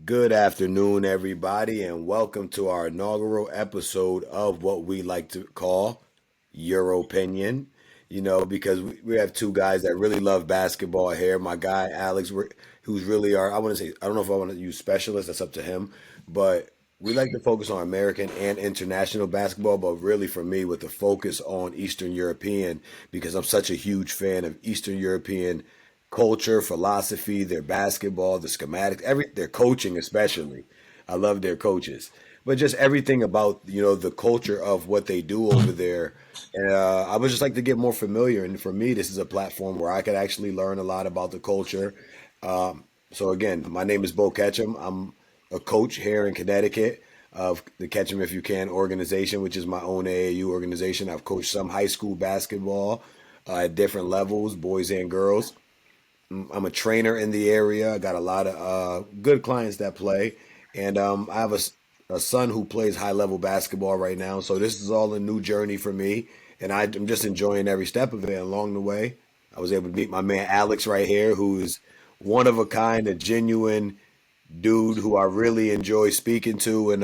Good afternoon, everybody, and welcome to our inaugural episode of what we like to call EuroPinion. Because we have two guys that really love basketball here. My guy, Alex, who's really I want to say, I don't know if I want to use specialist, that's up to him, but we like to focus on American and international basketball, but really for me, with the focus on Eastern European, because I'm such a huge fan of Eastern European culture, philosophy, their basketball, the schematics, their coaching especially. I love their coaches, but just everything about the culture of what they do over there. And I would just like to get more familiar. And for me, this is a platform where I could actually learn a lot about the culture. So again, my name is Bo Ketchum. I'm a coach here in Connecticut of the Ketchum If You Can organization, which is my own AAU organization. I've coached some high school basketball at different levels, boys and girls. I'm a trainer in the area. I got a lot of good clients that play, and I have a son who plays high level basketball right now. So this is all a new journey for me, and I'm just enjoying every step of it. Along the way, I was able to meet my man Alex right here, who is one of a kind, a genuine dude who I really enjoy speaking to, and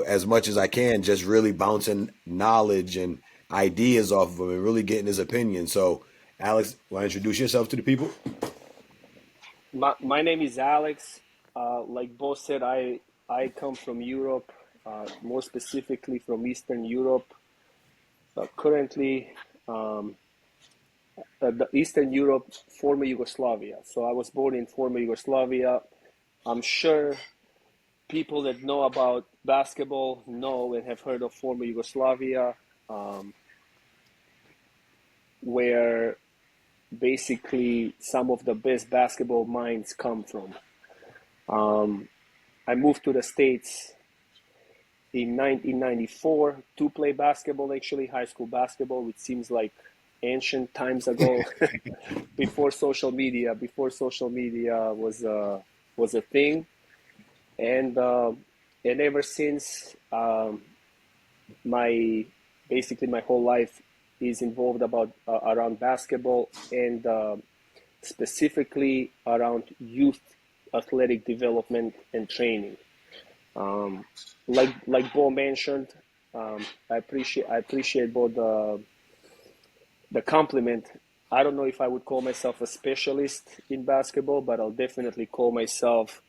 as much as I can, just really bouncing knowledge and ideas off of him and really getting his opinion. So, Alex, want to introduce yourself to the people? My name is Alex. Like both said, I come from Europe, more specifically from Eastern Europe. Currently, um, the Eastern Europe, former Yugoslavia. So I was born in former Yugoslavia. I'm sure people that know about basketball know and have heard of former Yugoslavia, where basically some of the best basketball minds come from. Um, I moved to the States in 1994 to play basketball, actually, high school basketball, which seems like ancient times ago, before social media was a thing. And, and ever since, my basically my whole life is involved about around basketball and specifically around youth athletic development and training. Um, like Bo mentioned, I appreciate both the compliment. I don't know if I would call myself a specialist in basketball, but I'll definitely call myself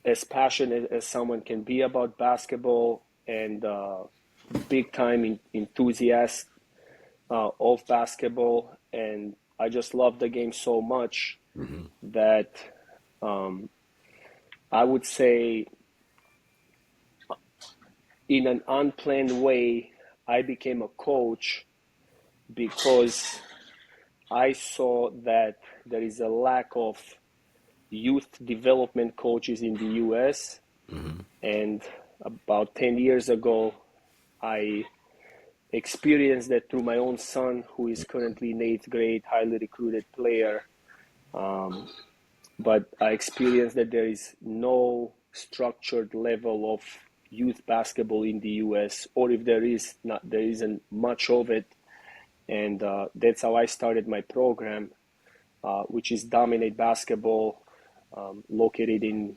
as passionate as someone can be about basketball and big time enthusiast of basketball. And I just love the game so much Hmm. that um, I would say, in an unplanned way, I became a coach because I saw that there is a lack of youth development coaches in the US. Hmm. And about 10 years ago, I experienced that through my own son, who is currently in eighth grade, highly recruited player. Um, but I experienced that there is no structured level of youth basketball in the US, or if there is not, there isn't much of it. And that's how I started my program, which is Dominate Basketball, located in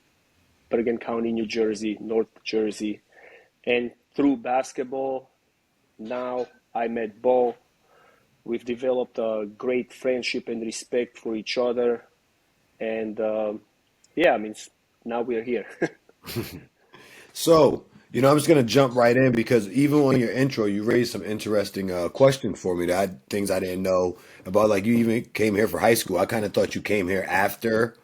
Bergen County, New Jersey, North Jersey. And through basketball, now I met Bo. We've developed a great friendship and respect for each other. And yeah, I mean, now we're here. So, I'm just going to jump right in because even on your intro, you raised some interesting questions for me things I didn't know about. Like you even came here for high school. I kind of thought you came here after,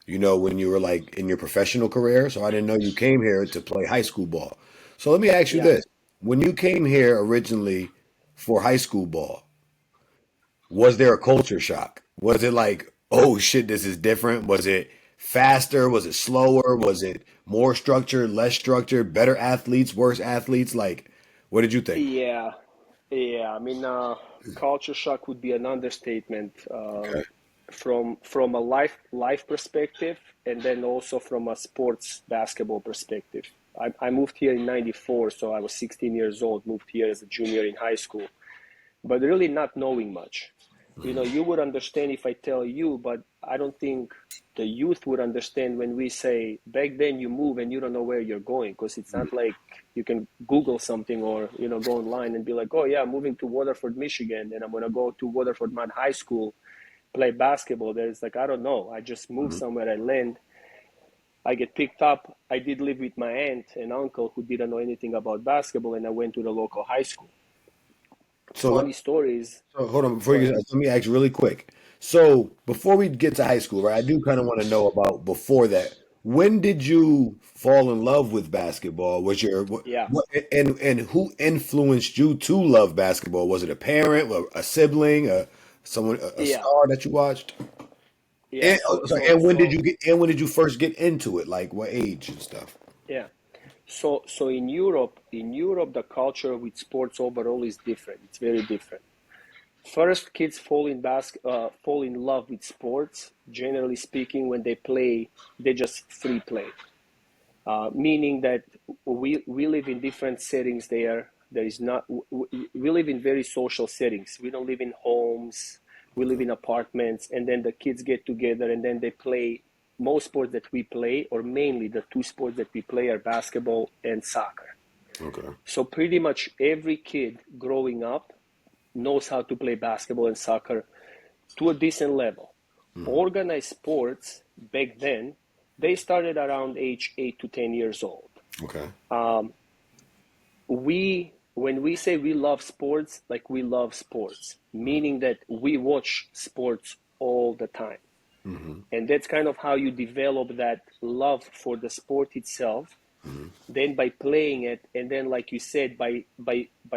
when you were like in your professional career. So I didn't know you came here to play high school ball. So let me ask you Yeah. this. When you came here originally for high school ball, was there a culture shock? Was it like, oh shit, this is different? Was it faster? Was it slower? Was it more structured, less structured, better athletes, worse athletes? Like, what did you think? Yeah. Yeah. I mean, culture shock would be an understatement. Okay. From a life perspective, and then also from a sports basketball perspective. I moved here in '94, so I was 16 years old. Moved here as a junior in high school, but really not knowing much. You would understand if I tell you, but I don't think the youth would understand when we say back then you move and you don't know where you're going, because it's not like you can Google something or go online and be like, oh yeah, I'm moving to Waterford, Michigan, and I'm gonna go to Waterford Mount High School, play basketball. There's like, I don't know. I just moved Mhm. somewhere. I land. I get picked up. I did live with my aunt and uncle who didn't know anything about basketball, and I went to the local high school. So let, Funny stories. so hold on before Go you ahead. let me ask really quick. So before we get to high school, right? I do kind of want to know about before that. When did you fall in love with basketball? Was your Yeah, what and who influenced you to love basketball? Was it a parent, a sibling, a yeah, star that you watched? yeah. And So sorry, so so and when did you first get into it? Like what age and stuff? yeah. So in Europe, the culture with sports overall is different. It's very different. First, kids fall in love with sports. Generally speaking, when they play, they just free play. Meaning that we live in different settings there. There is not we live in very social settings. We don't live in homes. We live Okay. in apartments, and then the kids get together and then they play. Most sports that we play, or mainly the two sports that we play, are basketball and soccer. Okay. So pretty much every kid growing up knows how to play basketball and soccer to a decent level. Mhm. Organized sports back then, they started around age 8 to 10 years old. Okay. Um, when we say we love sports, like we love sports, meaning that we watch sports all the time. Hmm. And that's kind of how you develop that love for the sport itself. Hmm. Then by playing it, and then like you said, by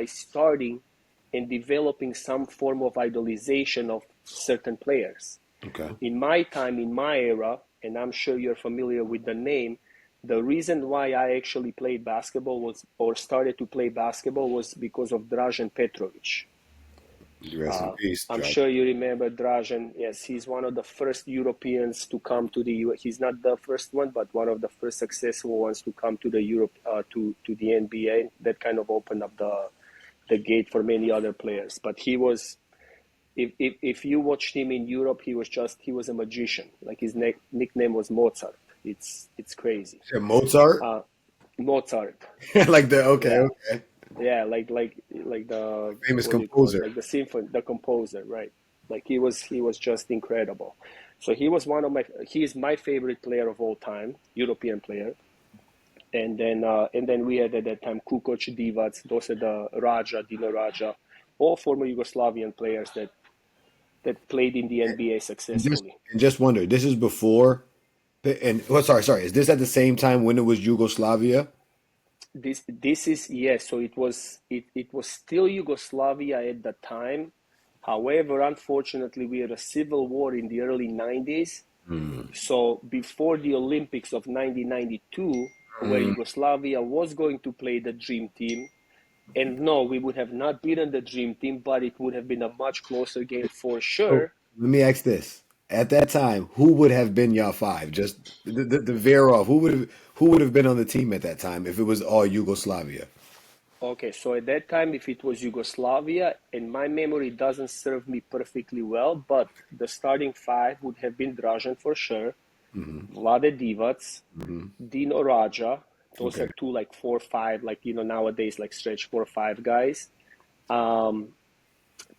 starting and developing some form of idolization of certain players. Okay. In my time, in my era, and I'm sure you're familiar with the name, the reason why I actually played basketball was, or started to play basketball, was because of Dražen Petrovic. Rest in peace, I'm Josh. sure you remember Dražen. Yes, he's one of the first Europeans to come to the U.S. He's not the first one, but one of the first successful ones to come to the Europe to the NBA. That kind of opened up the gate for many other players. But he was, if you watched him in Europe, he was a magician. Like his nickname was Mozart. It's crazy. Said Mozart? Uh, Mozart. Like the okay, Yeah, okay. yeah, like the, Famous what do you call it? composer. Like the symphony, the composer, right? Like he was just incredible. So he is my favorite player of all time, European player. And then we had at that time Kukoc, Divac, those are the Raja, Dino Raja, all former Yugoslavian players that played in the NBA And just successfully. and just wonder, this is before and oh sorry, is this at the same time when it was Yugoslavia? This is, yes. So it was still Yugoslavia at the time. However, unfortunately, we had a civil war in the early 90s. Mm. So before the Olympics of 1992, where Mm. Yugoslavia was going to play the Dream Team, and no, we would have not beaten the Dream Team, but it would have been a much closer game for So sure. let me ask this. At that time, who would have been your five? Just the veer off. Who would have been on the team at that time if it was all Yugoslavia? Okay, so at that time, if it was Yugoslavia, and my memory doesn't serve me perfectly well, but the starting five would have been Dražan for sure, Hmm. Vlade Divac, Hmm. Dino Raja. Those Okay. are two like 4-5, like nowadays like stretch 4-5 guys. Um,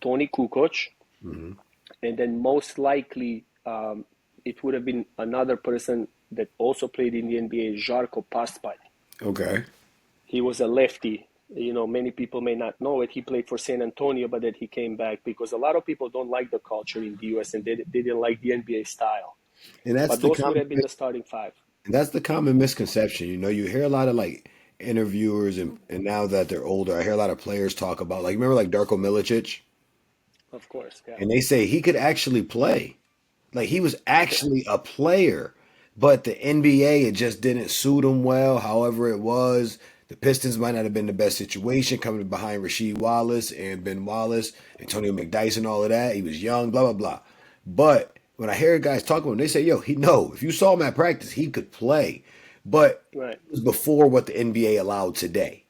Toni Kukoc, Hmm. and then most likely it would have been another person that also played in the NBA, Žarko Paspalj. Okay. He was a lefty. Many people may not know it. He played for San Antonio, but then he came back because a lot of people don't like the culture in the US, and they didn't like the NBA style. And that's But the those would common have been the starting five, And that's the common misconception. You hear a lot of like interviewers and now that they're older, I hear a lot of players talk about like remember like Darko Milicic? of course. Yeah. And they say he could actually play. Like he was actually a player, but the NBA it just didn't suit him well. However, it was the Pistons might not have been the best situation coming behind Rasheed Wallace and Ben Wallace, Antonio McDyson, all of that. He was young, blah blah blah. But when I hear guys talk about him, they say, "Yo, he no. If you saw him at practice, he could play." But Right. it was before what the NBA allowed today.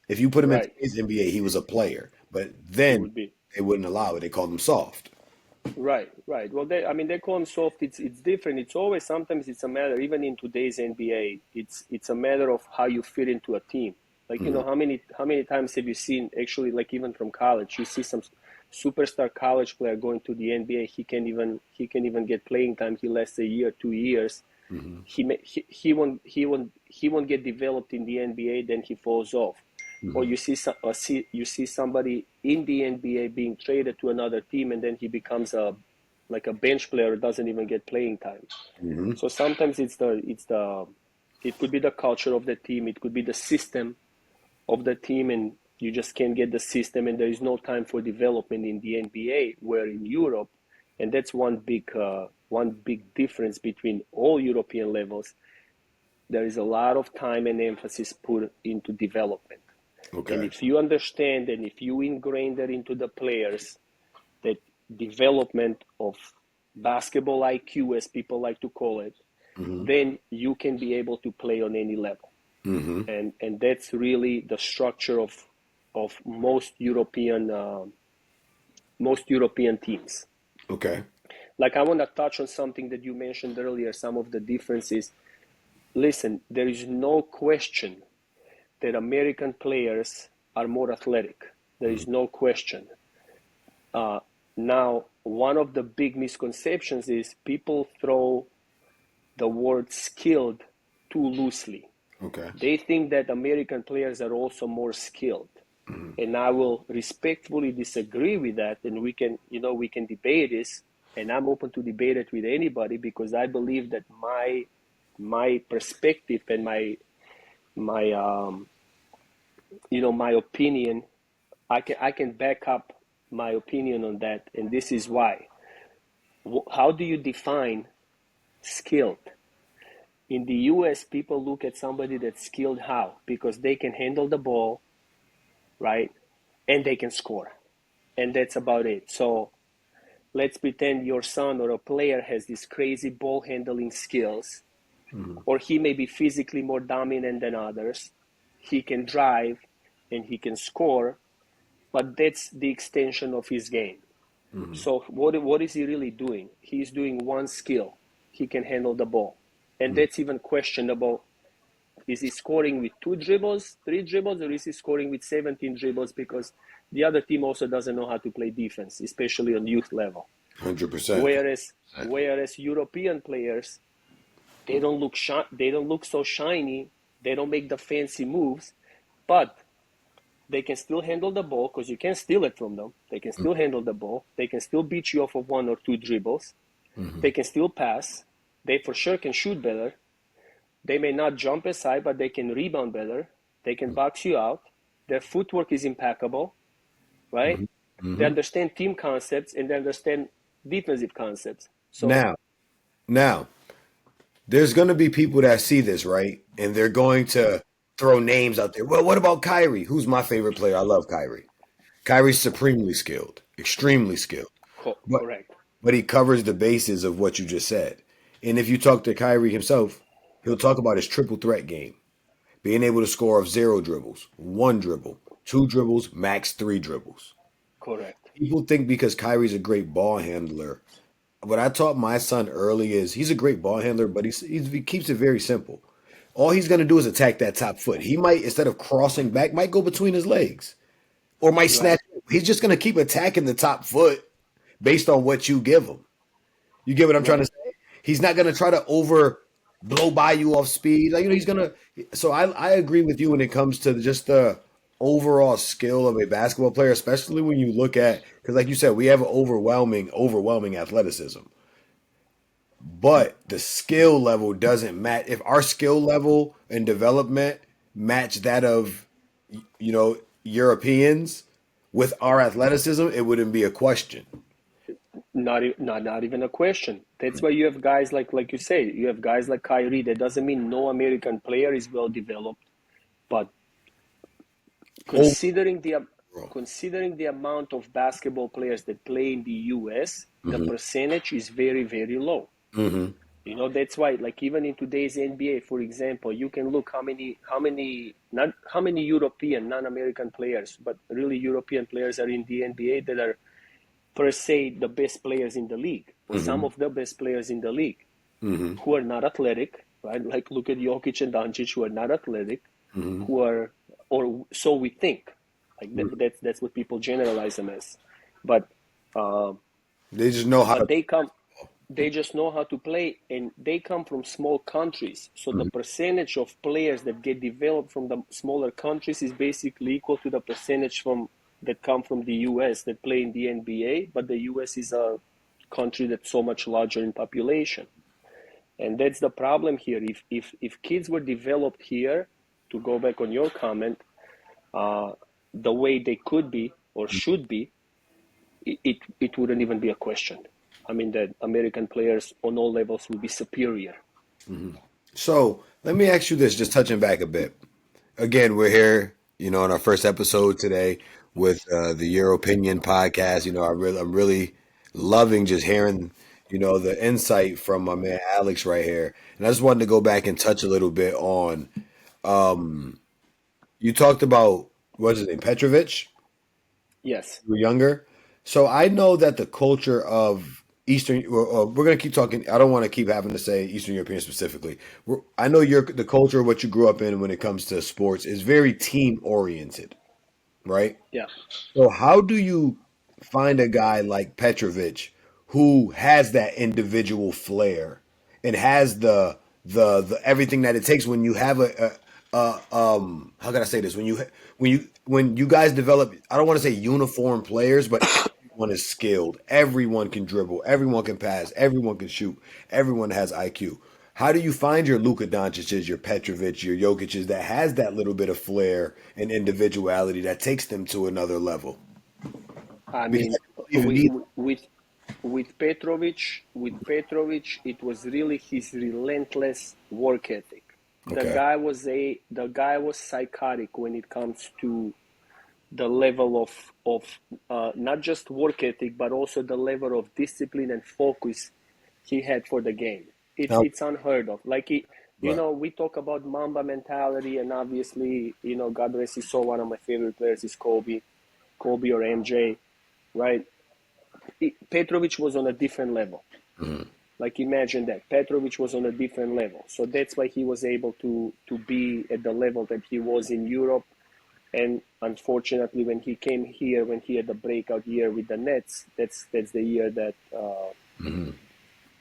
If you put him in Right. today's NBA, he was a player. But He then would be. they wouldn't allow it. They called them soft. Right, right. Well, I mean, they call them soft. It's different. It's always sometimes it's a matter. Even in today's NBA, it's a matter of how you fit into a team. Like Hmm. how many times have you seen actually like even from college, you see some superstar college player going to the NBA. He can even get playing time. He lasts a year, 2 years. Hmm. He won't get developed in the NBA. Then he falls off. Or Hmm. you see somebody in the NBA being traded to another team, and then he becomes like a bench player, doesn't even get playing time. Hmm. So sometimes it could be the culture of the team, it could be the system of the team, and you just can't get the system, and there is no time for development in the NBA, where in Europe, and that's one big difference between all European levels. There is a lot of time and emphasis put into development. And Okay. if you understand and if you ingrain that into the players, that development of basketball IQ, as people like to call it, Hmm. then you can be able to play on any level. Hmm. And that's really the structure of most European teams. Okay. Like I want to touch on something that you mentioned earlier, some of the differences. Listen, there is no question that American players are more athletic. There Hmm. is no question. Uh, Now, one of the big misconceptions is people throw the word skilled too loosely. Okay. They think that American players are also more skilled. Hmm. And I will respectfully disagree with that. And we can debate this. And I'm open to debate it with anybody, because I believe that my perspective and my opinion, I can back up my opinion on that, and this is why. How do you define skilled? In the US, people look at somebody that's skilled how? Because they can handle the ball, right? And they can score. And that's about it. So let's pretend your son or a player has these crazy ball handling skills, Hmm. or he may be physically more dominant than others. He can drive and he can score, but that's the extension of his game. Hmm. So what is he really doing? He's doing one skill. He can handle the ball. And that's even questionable. Is he scoring with 2 dribbles, 3 dribbles, or is he scoring with 17 dribbles? Because the other team also doesn't know how to play defense, especially on youth level. 100%. Whereas European players, they don't look so shiny, they don't make the fancy moves, but they can still handle the ball, because you can't steal it from them. They can still handle the ball. They can still beat you off of 1 or 2 dribbles. Hmm. They can still pass. They for sure can shoot better. They may not jump as high, but they can rebound better. They can box you out. Their footwork is impeccable, right? Hmm. They Hmm. understand team concepts and they understand defensive concepts. So, Now, now, there's going to be people that see this, right? And they're going to throw names out there. Well, what about Kyrie? Who's my favorite player? I love Kyrie. Kyrie's supremely skilled, extremely skilled. But correct. but he covers the bases of what you just said. And if you talk to Kyrie himself, he'll talk about his triple threat game, being able to score off 0 dribbles, 1 dribble, 2 dribbles, max 3 dribbles. Correct. People think because Kyrie's a great ball handler. What I taught my son early is he's a great ball handler, but he keeps it very simple. All he's going to do is attack that top foot. He might, instead of crossing back, might go between his legs or might Right. snatch. He's just going to keep attacking the top foot based on what you give him. You get what I'm trying to Right. say? He's not going to try to over blow by you off speed. Like, he's going to. So I agree with you when it comes to just the overall skill of a basketball player, especially when you look at, because like you said, we have overwhelming athleticism. But the skill level doesn't match. If our skill level and development match that of, Europeans with our athleticism, it wouldn't be a question. Not even a question. That's why you have guys like you say, you have guys like Kyrie. That doesn't mean no American player is well developed, but considering the considering the amount of basketball players that play in the US, the Mm-hmm. percentage is very, very low. Mm-hmm. That's why, like, even in today's NBA, for example, you can look not how many European, non-American players, but really European players are in the NBA that are per se the best players in the league, or some Hmm. of the best players in the league, Hmm. who are not athletic, right? Like, look at Jokic and Doncic, who are not athletic, Hmm. who are, or so we think, like that's what people generalize them as, but um, They just know how to. but they just know how to play, and they come from small countries, so the Mhm. percentage of players that get developed from the smaller countries is basically equal to the percentage from that come from the US that play in the NBA, but the US is a country that's so much larger in population. And that's the problem here. If kids were developed here, to go back on your comment, uh, the way they could be or should be, it wouldn't even be a question. I mean, that American players on all levels would be superior. So let me ask you this, just touching back a bit. Again, we're here, on our first episode today with the EuroPinion podcast. I'm really loving just hearing, the insight from my man Alex right here. And I just wanted to go back and touch a little bit on. You talked about what's his name, Petrovic. Yes. You were younger, so I know that the culture of Eastern. We're gonna keep talking. I don't want to keep having to say Eastern European specifically. I know the culture, what you grew up in when it comes to sports, is very team oriented, right? Yeah. So how do you find a guy like Petrovic who has that individual flair and has the everything that it takes when you have how can I say this, when you guys develop, I don't want to say uniform players, but everyone is skilled, everyone can dribble, everyone can pass, everyone can shoot, everyone has IQ. How do you find your Luka Doncic's, your Petrovic, your Jokic's that has that little bit of flair and individuality that takes them to another level? I Because mean, I believe in with neither. Petrovic, it was really his relentless work ethic. Okay. The guy was psychotic when it comes to the level of not just work ethic, but also the level of discipline and focus he had for the game. It's Now, it's unheard of. Like, right. we talk about Mamba mentality, and obviously, God rest his soul, one of my favorite players is Kobe or MJ, right? Petrovic was on a different level. Mhm. Like, imagine that Petrovic was on a different level, so that's why he was able to be at the level that he was in Europe. And unfortunately, when he came here, when he had the breakout year with the Nets, that's the year that Mhm.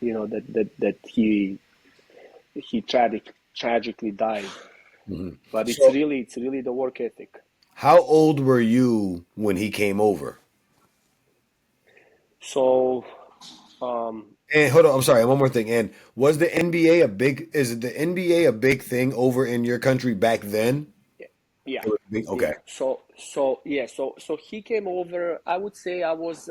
that he tragically died. Mhm. But it's So, really the work ethic. how old were you when he came over? So um, And hold on, I'm sorry, one more thing. And was the NBA a big? Is the NBA a big thing over in your country back then? yeah, It was big. yeah. Okay. So he came over. I would say I was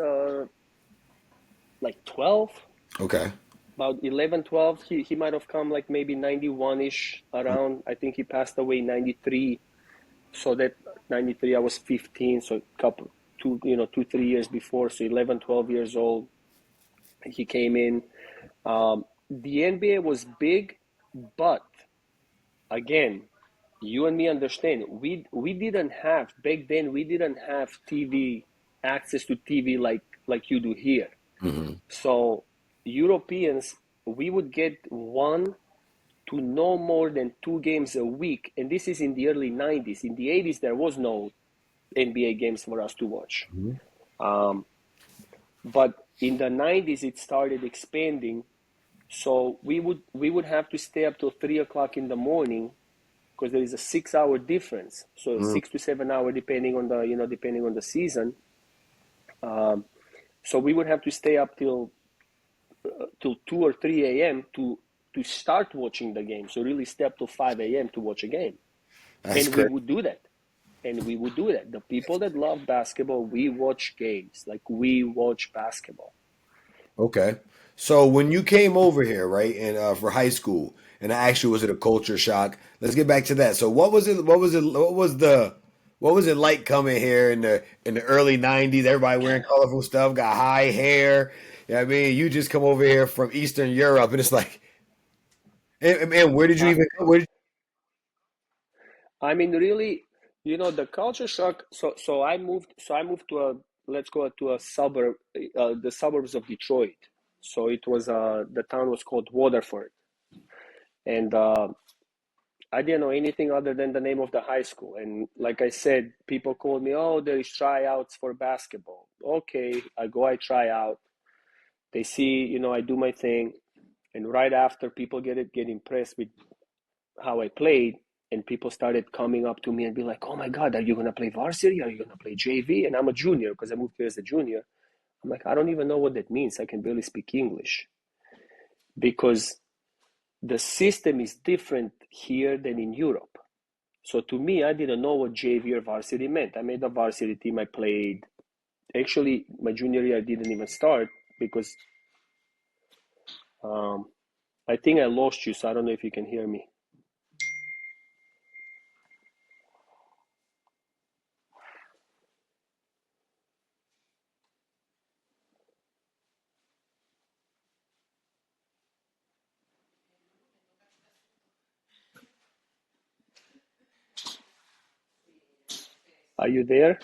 like 12, Okay. about 11, 12. He might have come like maybe 91-ish around. I think he passed away in 93. So that 93, I was 15. So couple, 2, 3 years before. So 11, 12 years old, he came in. The NBA was big, but again, you and me understand, we didn't have back then, we didn't have TV, access to TV like you do here. Hmm. So Europeans, we would get one to no more than 2 games a week, and this is in the early 90s. In the 80s, there was no NBA games for us to watch. Hmm. Um, but in the 90s, it started expanding. So we would have to stay up till 3 o'clock in the morning, because there is a 6 hour difference. So Hmm. 6 to 7 hour, depending on the season. Um, so we would have to stay up till 2 or 3 a.m. to start watching the game. So really stay up till 5 a.m. to watch a game, That's and we great. would do that. The people that love basketball, we watch games. Like, we watch basketball. Okay. So when you came over here, right, and for high school, and I asked you, was it a culture shock? Let's get back to that. So what was it? What was it? What was it like coming here in the early '90s? Everybody wearing colorful stuff, got high hair. You know what I mean, you just come over here from Eastern Europe, and it's like And where did you Uh, even go? Where did I mean, really, the culture shock. So I moved to a, let's go to a suburb, the suburbs of Detroit. So it was the town was called Waterford, and I didn't know anything other than the name of the high school. And like I said, people called me, oh, there is tryouts for basketball. Okay, I go, I try out. They see, I do my thing, and right after, people get impressed with how I played, and people started coming up to me and be like, "Oh my God, are you gonna play varsity? Are you gonna play JV?" And I'm a junior because I moved here as a junior. I'm like, I don't even know what that means. I can barely speak English because the system is different here than in Europe. So to me, I didn't know what JV or varsity meant. I made a varsity team. I played. Actually, my junior year, I didn't even start because um, I think I lost you. So I don't know if you can hear me. Are you there?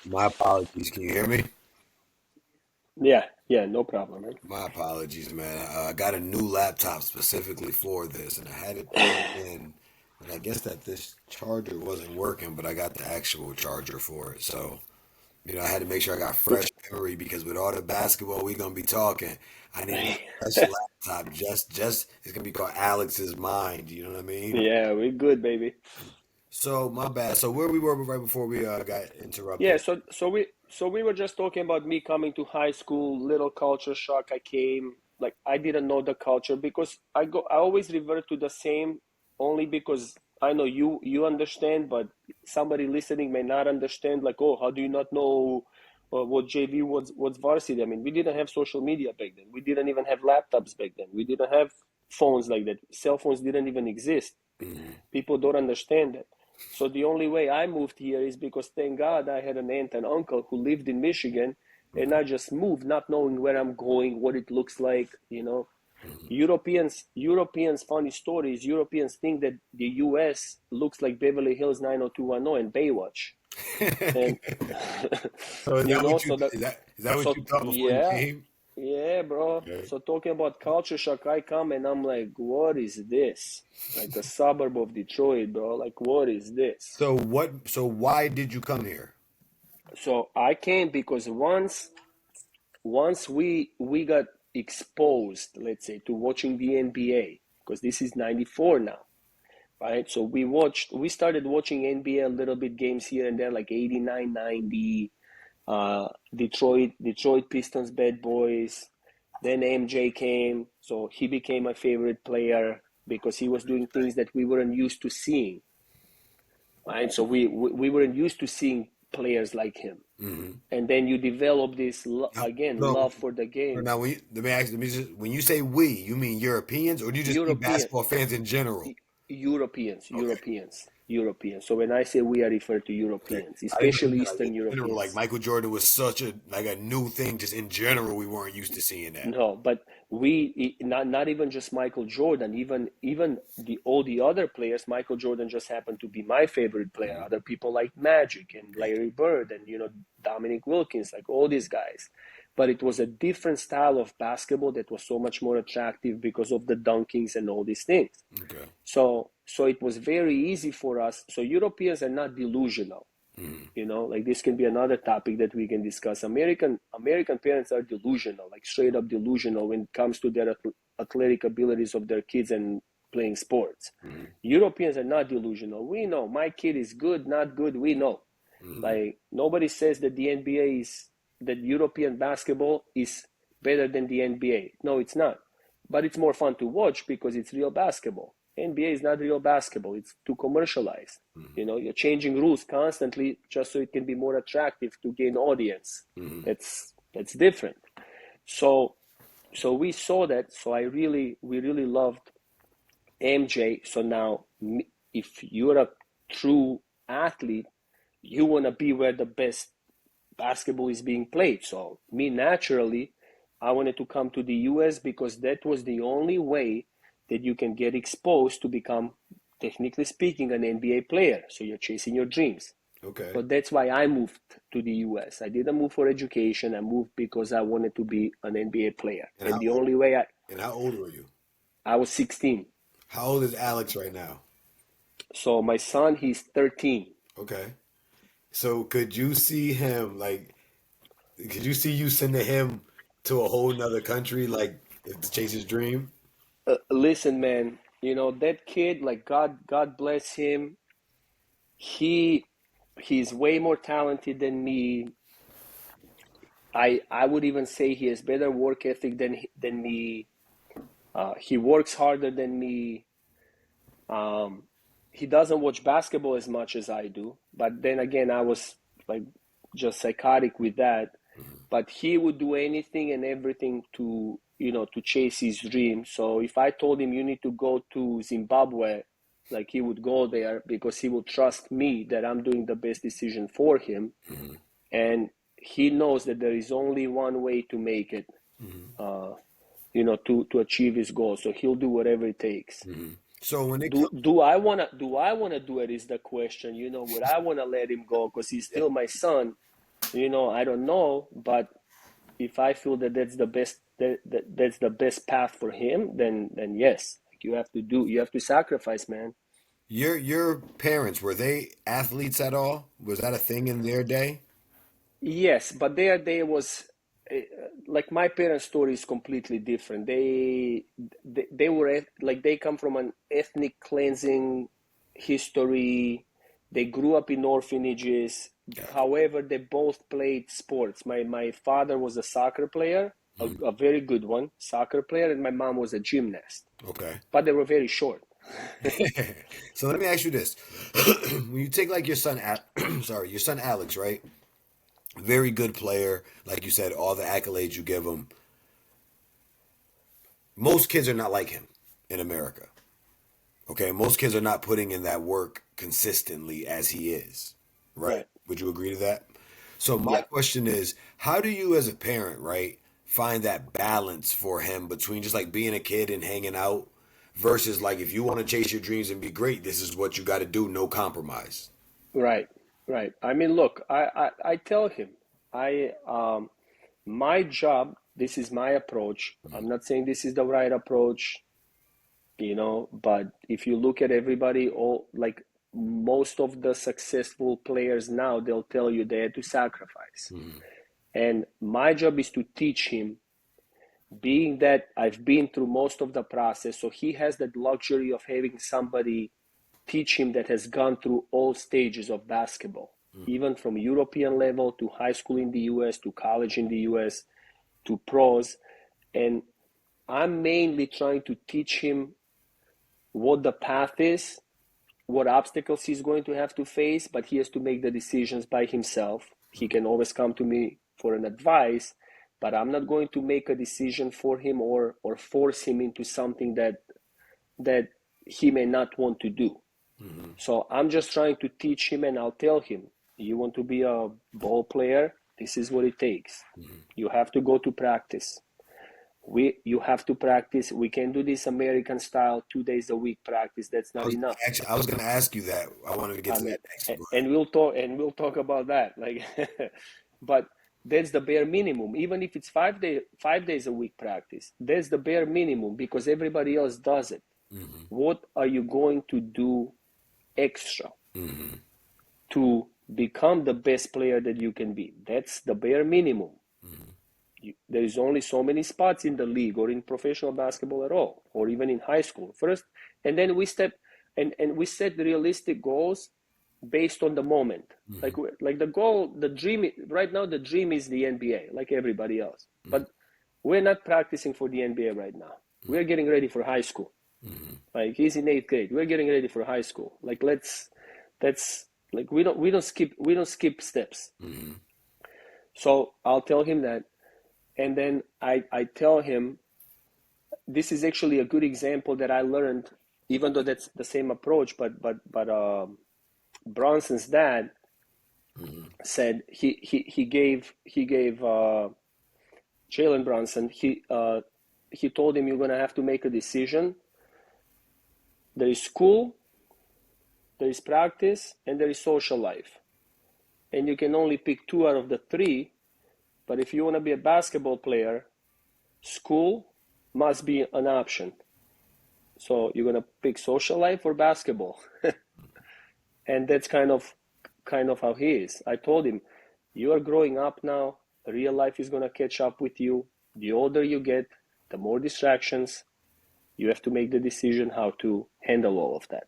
My apologies. Can you hear me? Yeah, yeah, no problem, man. My apologies, man. I got a new laptop specifically for this, and I had it plugged in. And I guess that this charger wasn't working, but I got the actual charger for it. So, I had to make sure I got fresh memory because with all the basketball we gonna be talking, I need a fresh laptop. Just it's gonna be called Alex's Mind. You know what I mean? Yeah, we're good, baby. So my bad. So where we were right before we got Yeah, interrupted. so we were just talking about me coming to high school, little culture shock. I came, like I didn't know the culture because I always revert to the same only because I know you understand, but somebody listening may not understand. Like, oh, how do you not know what JV was varsity? I mean, we didn't have social media back then. We didn't even have laptops back then. We didn't have phones like that. Cell phones didn't even exist. Hmm. People don't understand that. So the only way I moved here is because thank God I had an aunt and uncle who lived in Michigan, and Okay. I just moved not knowing where I'm going, what it looks like. Hmm. Europeans funny stories, Europeans think that the US looks like Beverly Hills 90210 and Baywatch. And So is that what you so that is that what so you thought before you yeah, came? yeah, bro. Okay. So talking about culture shock, I come and I'm like, what is this? Like a suburb of Detroit, bro. Like, what is this? So why did you come here? So I came because once we got exposed, let's say, to watching the NBA, because this is 94 now, right? So we started watching NBA a little bit games here and there, like 89, 90, Detroit Pistons bad boys. Then MJ came, so he became my favorite player because he was doing things that we weren't used to seeing, right? So we weren't used to seeing players like him. Hmm. And then you develop this Now, again no, love for the game. now let me just when you say we, you mean Europeans or do you just mean European basketball fans in general? Europeans, Okay. Europeans, Europeans. So when I say we, I refer to Okay. Europeans, I didn't know you especially meant like Eastern in general, like Europeans. Michael Jordan was such a like a new thing just in general we weren't used to seeing that. No, but not even just Michael Jordan, even the all the other players. Michael Jordan just happened to be my favorite player. Hmm. Other people like Magic and Yeah. Larry Bird and Dominic Wilkins, like all these guys. But it was a different style of basketball that was so much more attractive because of the dunkings and all these things. Okay. So it was very easy for us. So Europeans are not delusional. Hmm. Like this can be another topic that we can discuss. American parents are delusional, like straight up delusional when it comes to their athletic abilities of their kids and playing sports. Hmm. Europeans are not delusional. We know my kid is good, not good. We know. Hmm. Like nobody says that the NBA is that European basketball is better than the NBA. No, it's not. But it's more fun to watch because it's real basketball. NBA is not real basketball. It's too commercialized. Hmm. You're changing rules constantly just so it can be more attractive to gain audience. Hmm. That's different. So so we saw that. So we really loved MJ. So now, if you're a true athlete, you want to be where the best basketball is being played. So me naturally, I wanted to come to the US because that was the only way that you can get exposed to become, technically speaking, an NBA player. So you're chasing your dreams. So Okay. that's why I moved to the US. I didn't move for education. I moved because I wanted to be an NBA player. And And how the old only way and how old were you? I was 16. How old is Alex right now? So my son, he's 13. Okay. So could you see him like could you see you sending him to a whole nother country like to chase his dream? Listen, man, that kid, like God bless him. He he's way more talented than me. I would even say he has better work ethic than me. He works harder than me. Um, he doesn't watch basketball as much as I do. But then again, I was like just psychotic with that. Hmm. But he would do anything and everything to chase his dream. So if I told him you need to go to Zimbabwe, like he would go there because he would trust me that I'm doing the best decision for him. Hmm. And he knows that there is only one way to make it, Hmm. uh, to achieve his goal. So he'll do whatever it takes. Hmm. So when it Do comes, do I wanna do it is the question. Would I wanna let him go because he's yeah, still my son? I don't know, but if I feel that that's the best path for him, then yes, you have to sacrifice, man. Your parents, were they athletes at all? Was that a thing in their day? Yes, but there was uh, like my parents' story is completely different. They were like they come from an ethnic cleansing history. They grew up in orphanages. Gotcha. However, they both played sports. My father was a soccer player, Mhm. a very good one, soccer player, and my mom was a gymnast. Okay. But they were very short. So let me ask you this: when you take like your son, sorry, your son Alex, right? Very good player, like you said, all the accolades you give him. Most kids are not like him in America. Okay, most kids are not putting in that work consistently as he is, right? Right. Would you agree to that? So my Yeah. question is, how do you as a parent, right, find that balance for him between just like being a kid and hanging out versus like if you want to chase your dreams and be great, this is what you got to do, no compromise. Right. Right. I mean, look, I tell him, I my job, this is my approach. I'm not saying this is the right approach, but if you look at everybody, all like most of the successful players now, they'll tell you they had to sacrifice. Mm-hmm. And my job is to teach him, being that I've been through most of the process, so he has that luxury of having somebody teach him that has gone through all stages of basketball, even from European level to high school in the US to college in the US to pros. And I'm mainly trying to teach him what the path is, what obstacles he's going to have to face, but he has to make the decisions by himself. He can always come to me for an advice, but I'm not going to make a decision for him or force him into something that he may not want to do. Mm-hmm. So I'm just trying to teach him, and I'll tell him, you want to be a ball player, this is what it takes. Mm-hmm. You have to go to practice. You have to practice. We can do this American style 2 days a week practice. That's not enough. I was gonna ask you that. I wanted to get I to that mean, next. But and we'll talk about that. Like, but that's the bare minimum. Even if it's 5 days a week practice, that's the bare minimum because everybody else does it. mm-hmm. What are you going to do extra Mm-hmm. to become the best player that you can be? That's the bare minimum. Mm-hmm. There is only so many spots in the league or in professional basketball at all, or even in high school. First, and then and we set realistic goals based on the moment. Mm-hmm. Like the goal, the dream right now, the dream is the NBA, like everybody else. Mm-hmm. But we're not practicing for the NBA right now. We're getting ready for high school. Mm-hmm. Like he's in eighth grade. We're getting ready for high school. Like that's like we don't skip steps. Mm-hmm. So I'll tell him that, and then I tell him this is actually a good example that I learned, even though that's the same approach. But Bronson's dad Mm-hmm. said he gave Jalen Bronson he told him you're gonna have to make a decision. There is school, there is practice, and there is social life, and you can only pick two out of the three. But if you want to be a basketball player, school must be an option. So you're gonna pick social life or basketball, and that's kind of how he is. I told him, you are growing up now. Real life is gonna catch up with you. The older you get, the more distractions. You have to make the decision how to handle all of that.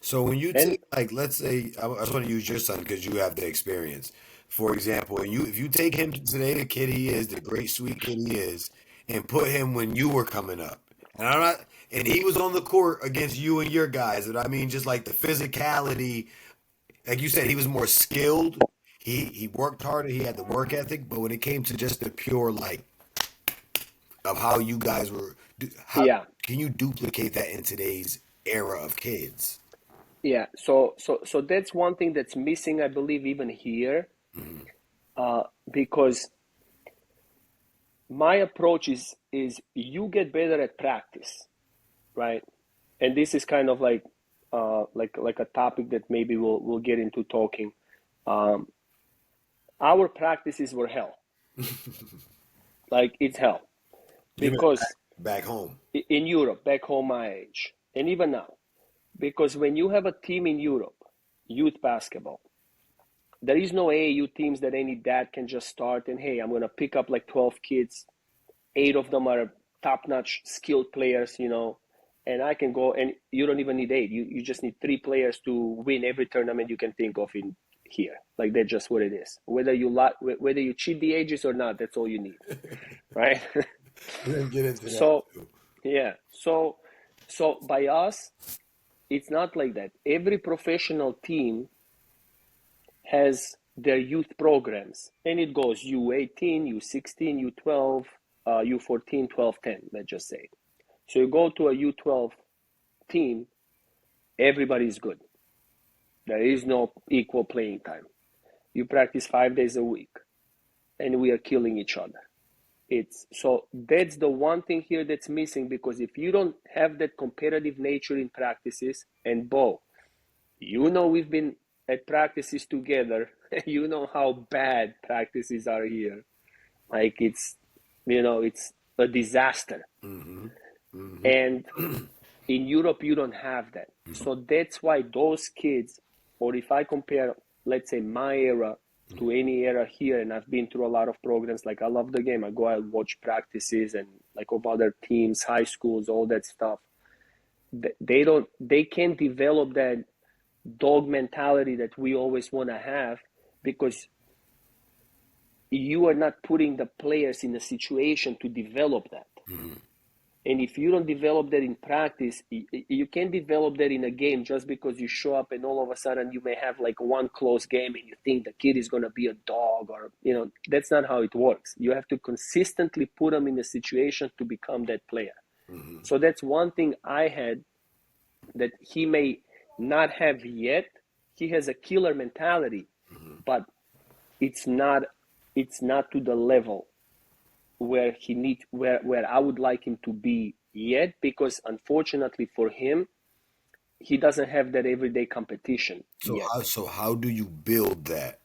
So when you And take like let's say I just want to use your son because you have the experience. For example, and you if you take him today, the kid he is, the great sweet kid he is, and put him when you were coming up, and I'm not, and he was on the court against you and your guys, and I mean just like the physicality, like you said, he was more skilled. He worked harder. He had the work ethic, but when it came to just the pure like of how you guys were, how yeah, can you duplicate that in today's era of kids? yeah. So that's one thing that's missing, I believe, even here, Mm-hmm. because my approach is you get better at practice, right? And this is kind of like a topic that maybe we'll get into talking. Um, our practices were hell. Like it's hell You meant because back home. in Europe, back home my age, and even now, because when you have a team in Europe, youth basketball, there is no AAU teams that any dad can just start and hey, I'm going to pick up like 12 kids, 8 of them are top-notch skilled players, and I can go and you don't even need 8. You just need 3 players to win every tournament you can think of in here. Like that's just what it is. Whether you cheat the ages or not, that's all you need, right? We're gonna get into that So too. yeah, so by us, it's not like that. Every professional team has their youth programs, and it goes U18, U16, U12, U14, 12, 10, let's just say. So you go to a U12 team, everybody's good. There is no equal playing time. You practice 5 days a week, and we are killing each other. So that's the one thing here that's missing, because if you don't have that competitive nature in practices, and Bo, we've been at practices together. You know how bad practices are here. Like it's a disaster. Mm-hmm. Mm-hmm. And in Europe, you don't have that. So that's why those kids, or if I compare, let's say my era to any era here, and I've been through a lot of programs, like I love the game. I go out, watch practices and like of other teams, high schools, all that stuff. They can't develop that dog mentality that we always want to have, because you are not putting the players in a situation to develop that. Mm-hmm. And if you don't develop that in practice, you can't develop that in a game just because you show up and all of a sudden you may have like one close game and you think the kid is going to be a dog, or, that's not how it works. You have to consistently put them in a situation to become that player. Mm-hmm. So that's one thing I had that he may not have yet. He has a killer mentality, Mm-hmm. but it's not to the level where where I would like him to be yet, because unfortunately for him, he doesn't have that everyday competition yet. So how do you build that?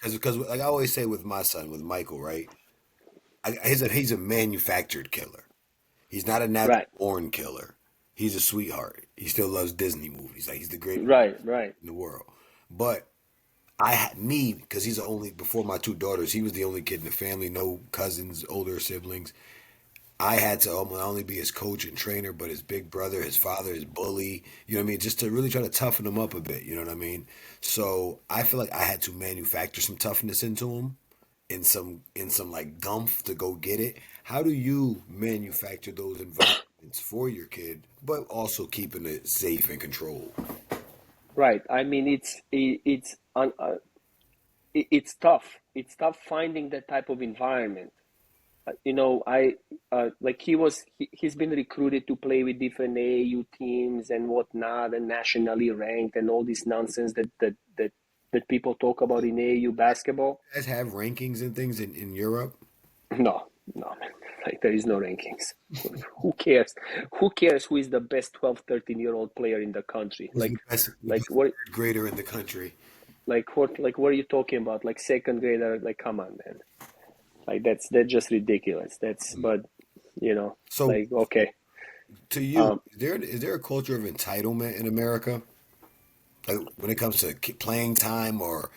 Because like I always say with my son, with Michael, right? He's a manufactured killer. He's not a natural Right, born killer. He's a sweetheart. He still loves Disney movies. Like he's the greatest right, in the world. But because he's the only, before my 2 daughters, he was the only kid in the family, no cousins, older siblings. I had to not only be his coach and trainer, but his big brother, his father, his bully, you know what I mean? Just to really try to toughen him up a bit, you know what I mean? So I feel like I had to manufacture some toughness into him, in some like gumph to go get it. How do you manufacture those environments for your kid, but also keeping it safe and controlled? right. I mean, it's tough. It's tough finding that type of environment. I like he's been recruited to play with different AAU teams and whatnot, and nationally ranked, and all this nonsense that people talk about in AAU basketball. You guys have rankings and things in Europe? No, no, man. Like there is no rankings. Who cares? Who cares who is the best 12, 13-year-old player in the country? Who's the best Like what, third grader in the country? what are you talking about? Like second grader? Like come on, man. Like that's just ridiculous. But you know, So like okay. to you, Um, is there a culture of entitlement in America? Like when it comes to playing time or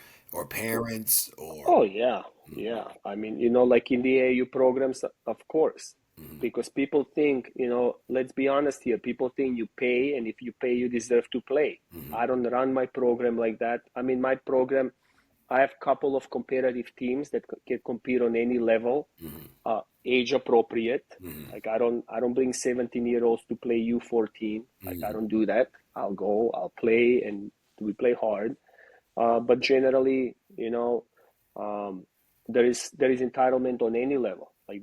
parents or oh yeah, yeah. I mean, like in the AAU programs, of course, Mhm, because people think, let's be honest here. People think you pay, and if you pay, you deserve to play. mhm, I don't run my program like that. I mean, my program, I have a couple of competitive teams that can compete on any level, mhm, age appropriate. mhm, Like I don't bring 17-year-olds to play U14. Like I mhm. don't do that. I'll play, and we play hard. But generally, um, there is entitlement on any level. Like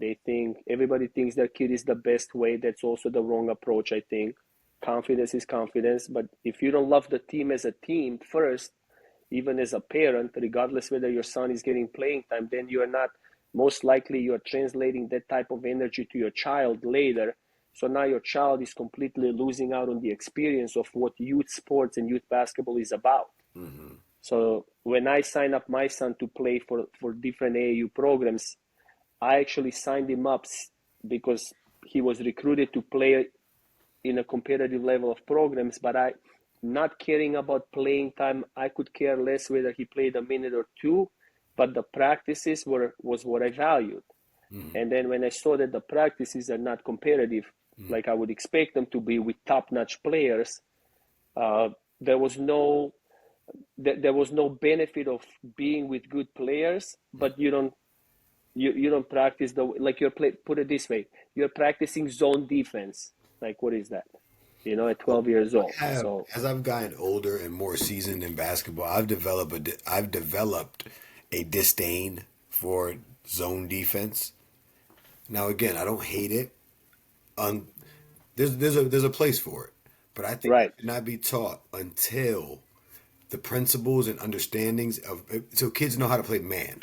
everybody thinks their kid is the best way. That's also the wrong approach, I think. Confidence is confidence, but if you don't love the team as a team first, even as a parent, regardless whether your son is getting playing time, then you are not, most likely you are translating that type of energy to your child later. So now your child is completely losing out on the experience of what youth sports and youth basketball is about. So when I signed up my son to play for different AAU programs, I actually signed him up because he was recruited to play in a competitive level of programs, but I not caring about playing time, I could care less whether he played a minute or two, but the practices was what I valued. Hmm. And then when I saw that the practices are not competitive, Hmm. like I would expect them to be with top-notch players, uh, there was no there was no benefit of being with good players, but you don't practice the like you're play. Put it this way, you're practicing zone defense. Like what is that? At Well, 12 years old. I have, So as I've gotten older and more seasoned in basketball, I've developed a disdain for zone defense. Now, again, I don't hate it. Um, there's a place for it, but I think it right, should not be taught until the principles and understandings of so kids know how to play man.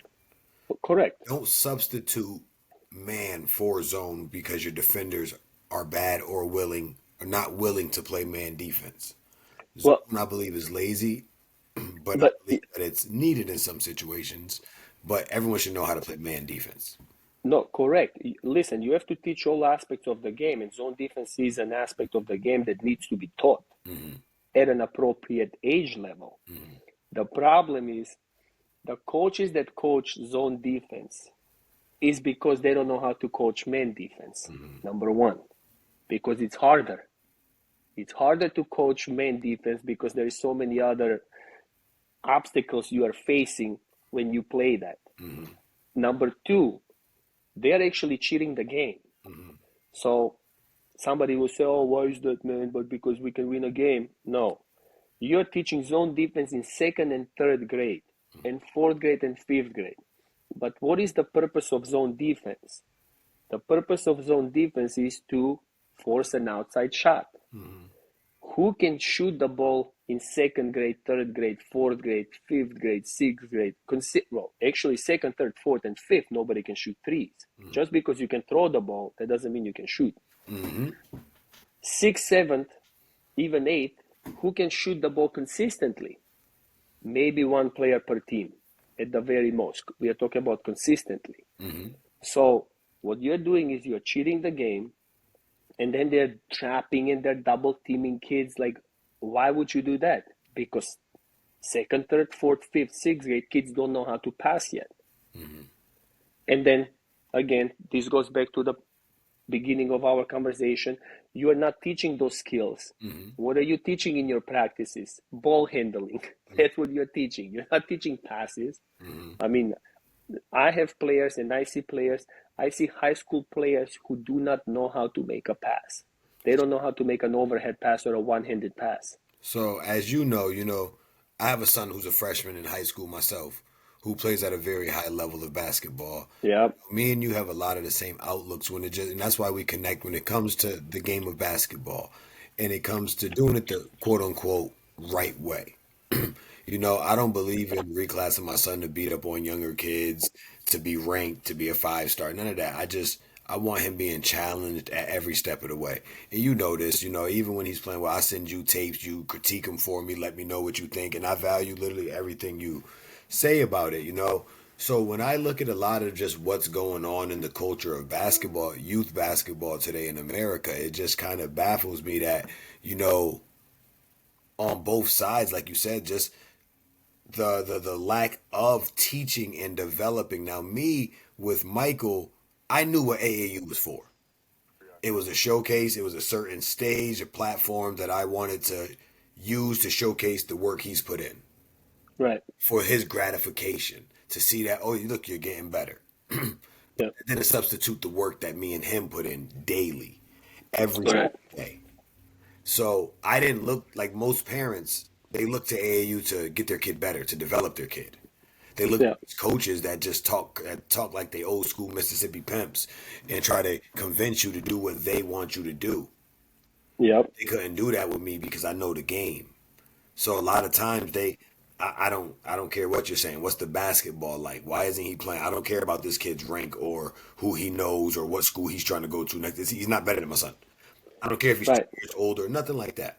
correct. Don't substitute man for zone because your defenders are bad or willing or not willing to play man defense. Zone, Well, I believe, is lazy, but I but believe that it's needed in some situations. But everyone should know how to play man defense. no, correct. Listen, you have to teach all aspects of the game, and zone defense is an aspect of the game that needs to be taught Hmm. at an appropriate age level. Hmm. The problem is the coaches that coach zone defense is because they don't know how to coach man defense. Hmm. Number one, because it's harder. It's harder to coach man defense because there is so many other obstacles you are facing when you play that. Hmm. Number two, they are actually cheating the game. Hmm. So somebody will say, "Oh, why is that, man? But because we can win a game." No, you're teaching zone defense in second and third grade, and fourth grade and fifth grade. But what is the purpose of zone defense? The purpose of zone defense is to force an outside shot. Hmm. Who can shoot the ball in second grade, third grade, fourth grade, fifth grade, sixth grade? Well, actually, second, third, fourth, and fifth, nobody can shoot threes. Just because you can throw the ball, that doesn't mean you can shoot. Hmm. Sixth, seventh, even eighth, who can shoot the ball consistently? Maybe one player per team at the very most. We are talking about consistently. Hmm. So, what you're doing is you're cheating the game, and then they're trapping and they're double teaming kids. Like, why would you do that? Because second, third, fourth, fifth, sixth grade kids don't know how to pass yet. Hmm. And then again, this goes back to the beginning of our conversation. You are not teaching those skills. Hmm. What are you teaching in your practices? Ball handling. That's what you're teaching. You're not teaching passes. Hmm. I mean, I have players and I see players. I see high school players who do not know how to make a pass. They don't know how to make an overhead pass or a one-handed pass. So, as you know, I have a son who's a freshman in high school myself, who plays at a very high level of basketball. Yeah, Me and you have a lot of the same outlooks when it just, and that's why we connect when it comes to the game of basketball, and it comes to doing it the quote unquote right way. I don't believe in reclassing my son to beat up on younger kids, to be ranked, to be a 5 star. None of that. I want him being challenged at every step of the way. And you know this, even when he's playing well, I send you tapes, you critique him for me, let me know what you think, and I value literally everything you say about it. So when I look at a lot of just what's going on in the culture of basketball, youth basketball today in America, it just kind of baffles me that, you know, on both sides, like you said, just the lack of teaching and developing. Now, me with Michael, I knew what AAU was for. It was a showcase. It was a certain stage, a platform that I wanted to use to showcase the work he's put in right. for his gratification to see that, oh, look, you're getting better. But Yeah, then to substitute the work that me and him put in daily, every right. day. So I didn't look like most parents. They look to AAU to get their kid better, to develop their kid. They look Yeah, at these coaches that just talk like they old school Mississippi pimps and try to convince you to do what they want you to do. yep, They couldn't do that with me because I know the game. So a lot of times I don't care what you're saying. What's the basketball like? Why isn't he playing? I don't care about this kid's rank or who he knows or what school he's trying to go to next. He's not better than my son. I don't care if he's right. 2 years older, nothing like that.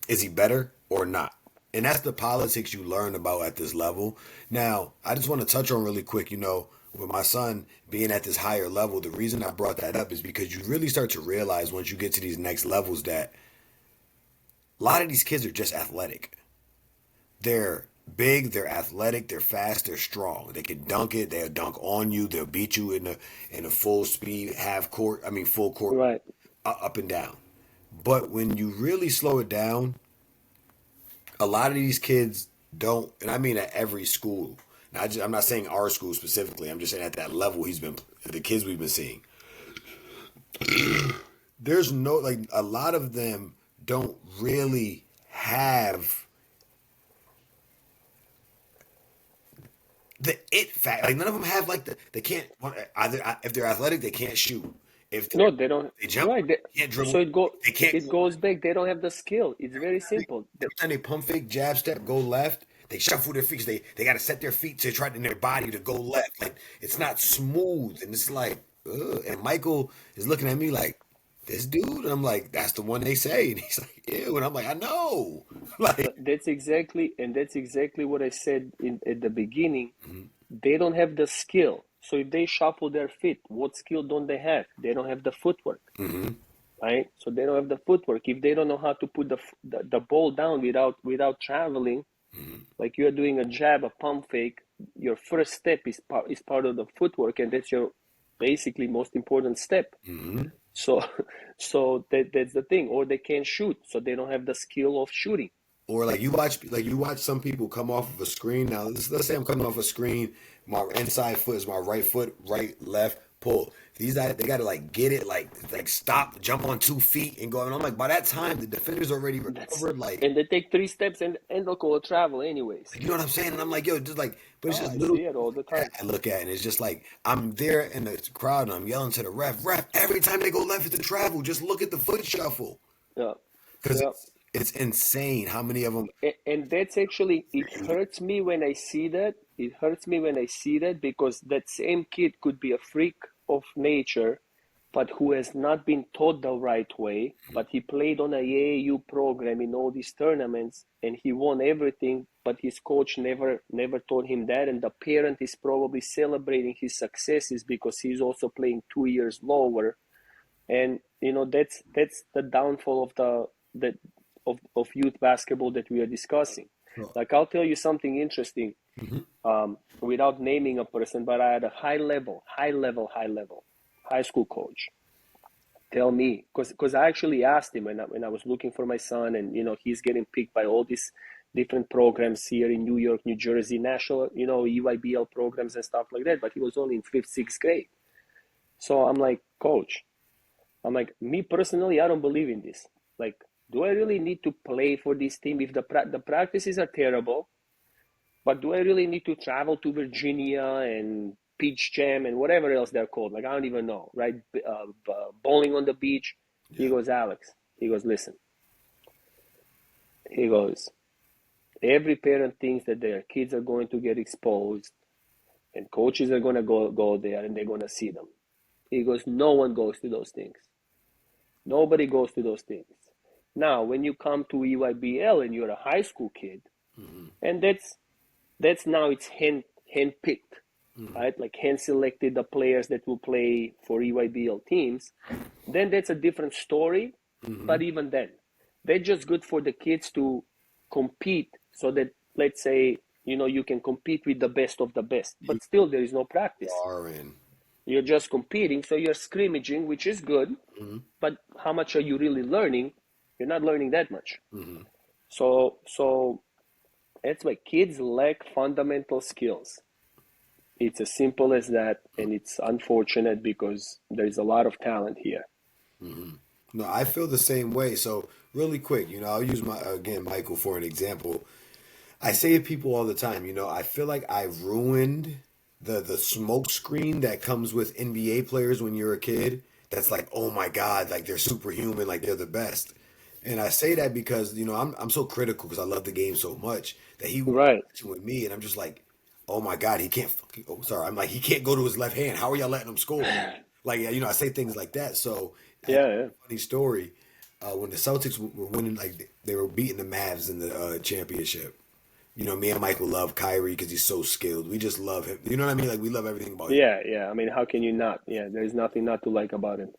Is he better or not? And that's the politics you learn about at this level. Now, I just want to touch on really quick, with my son being at this higher level, the reason I brought that up is because you really start to realize once you get to these next levels that a lot of these kids are just athletic. They're big, they're athletic, they're fast, they're strong. They can dunk it, they'll dunk on you, they'll beat you in a full speed full court Right. up and down. But when you really slow it down, a lot of these kids don't, and I mean at every school. Now, I'm not saying our school specifically. I'm just saying at that level the kids we've been seeing. There's no like a lot of them don't really have the it fact. Like none of them have like they can't either if they're athletic they can't shoot. If No, they don't. they jump, Right. they can't So dribble. They can't it go goes back. They don't have the skill. It's very simple. every time they pump fake, jab step, go left, they shuffle their feet. They got to set their feet to try in their body to go left. Like it's not smooth, and it's like, ugh. And Michael is looking at me like, this dude. And I'm like, that's the one they say, and he's like, ew. And I'm like, I know, like, That's exactly what I said at the beginning. They don't have the skill. So if they shuffle their feet, what skill don't they have? They don't have the footwork, mm-hmm, right? So they don't have the footwork. If they don't know how to put the ball down without traveling, mm-hmm, like you're doing a jab, a pump fake, your first step is part of the footwork, and that's your basically most important step. mm-hmm. So that's the thing. Or they can't shoot, so they don't have the skill of shooting. Or like you watch some people come off of a screen. Now let's say I'm coming off a screen. My inside foot is my right foot, right left pull. These guys they gotta like get it like stop, jump on 2 feet and go. And I'm like by that time the defender's already That's recovered. Like and they take 3 steps and they'll call travel anyways. you know what I'm saying? And I'm like yo, just like but it's Oh, just I little see it all the that time. I look at and it's just like I'm there in the crowd and I'm yelling to the ref. Every time they go left it's a travel. Just look at the foot shuffle Yeah, because yeah. it's insane how many of them. And that's actually, it hurts me when I see that. It hurts me when I see that because that same kid could be a freak of nature, but who has not been taught the right way. But he played on a AAU program in all these tournaments and he won everything. But his coach never taught him that. And the parent is probably celebrating his successes because he's also playing 2 years lower. And that's the downfall the of youth basketball that we are discussing. Like I'll tell you something interesting, Mhm. without naming a person, but I had a high school coach tell me, because I actually asked him when I was looking for my son, and he's getting picked by all these different programs here in New York, New Jersey, national, EYBL programs and stuff like that, but he was only in fifth, sixth grade. So I'm like, coach, me personally, I don't believe in this. Like, do I really need to play for this team if the practices are terrible? But do I really need to travel to Virginia and Peach Jam and whatever else they're called? Like, I don't even know, right? Bowling on the beach. He Yeah. goes, Alex. He goes, listen. He goes, every parent thinks that their kids are going to get exposed, and coaches are going to go there and they're going to see them. He goes, no one goes to those things. Nobody goes to those things. Now, when you come to EYBL and you're a high school kid, Hmm. and that's now it's hand picked, Hmm. right? Like hand selected the players that will play for EYBL teams. Then that's a different story. Hmm. But even then, they're just good for the kids to compete, so that let's say you can compete with the best of the best. You But still, there is no practice. are in. You're just competing, so you're scrimmaging, which is good. Hmm. But how much are you really learning? You're not learning that much. Hmm. So that's why kids lack fundamental skills. It's as simple as that, and it's unfortunate because there's a lot of talent here. Hmm. No, I feel the same way. So really quick, I'll use Michael for an example. I say to people all the time, I feel like I ruined the smoke screen that comes with NBA players when you're a kid. That's like, oh my God, like they're superhuman, like they're the best. And I say that because I'm so critical because I love the game so much that he was Right? watching with me, and I'm just like, oh my God, he can't fucking. Oh, sorry, I'm like he can't go to his left hand. How are y'all letting him score? Like I say things like that. So, Yeah, yeah. funny story. when the Celtics were winning, like they were beating the Mavs in the championship. You know, me and Michael love Kyrie because he's so skilled. We just love him. You know what I mean? Like we love everything about him. Yeah, yeah. I mean, how can you not? Yeah, there's nothing not to like about him.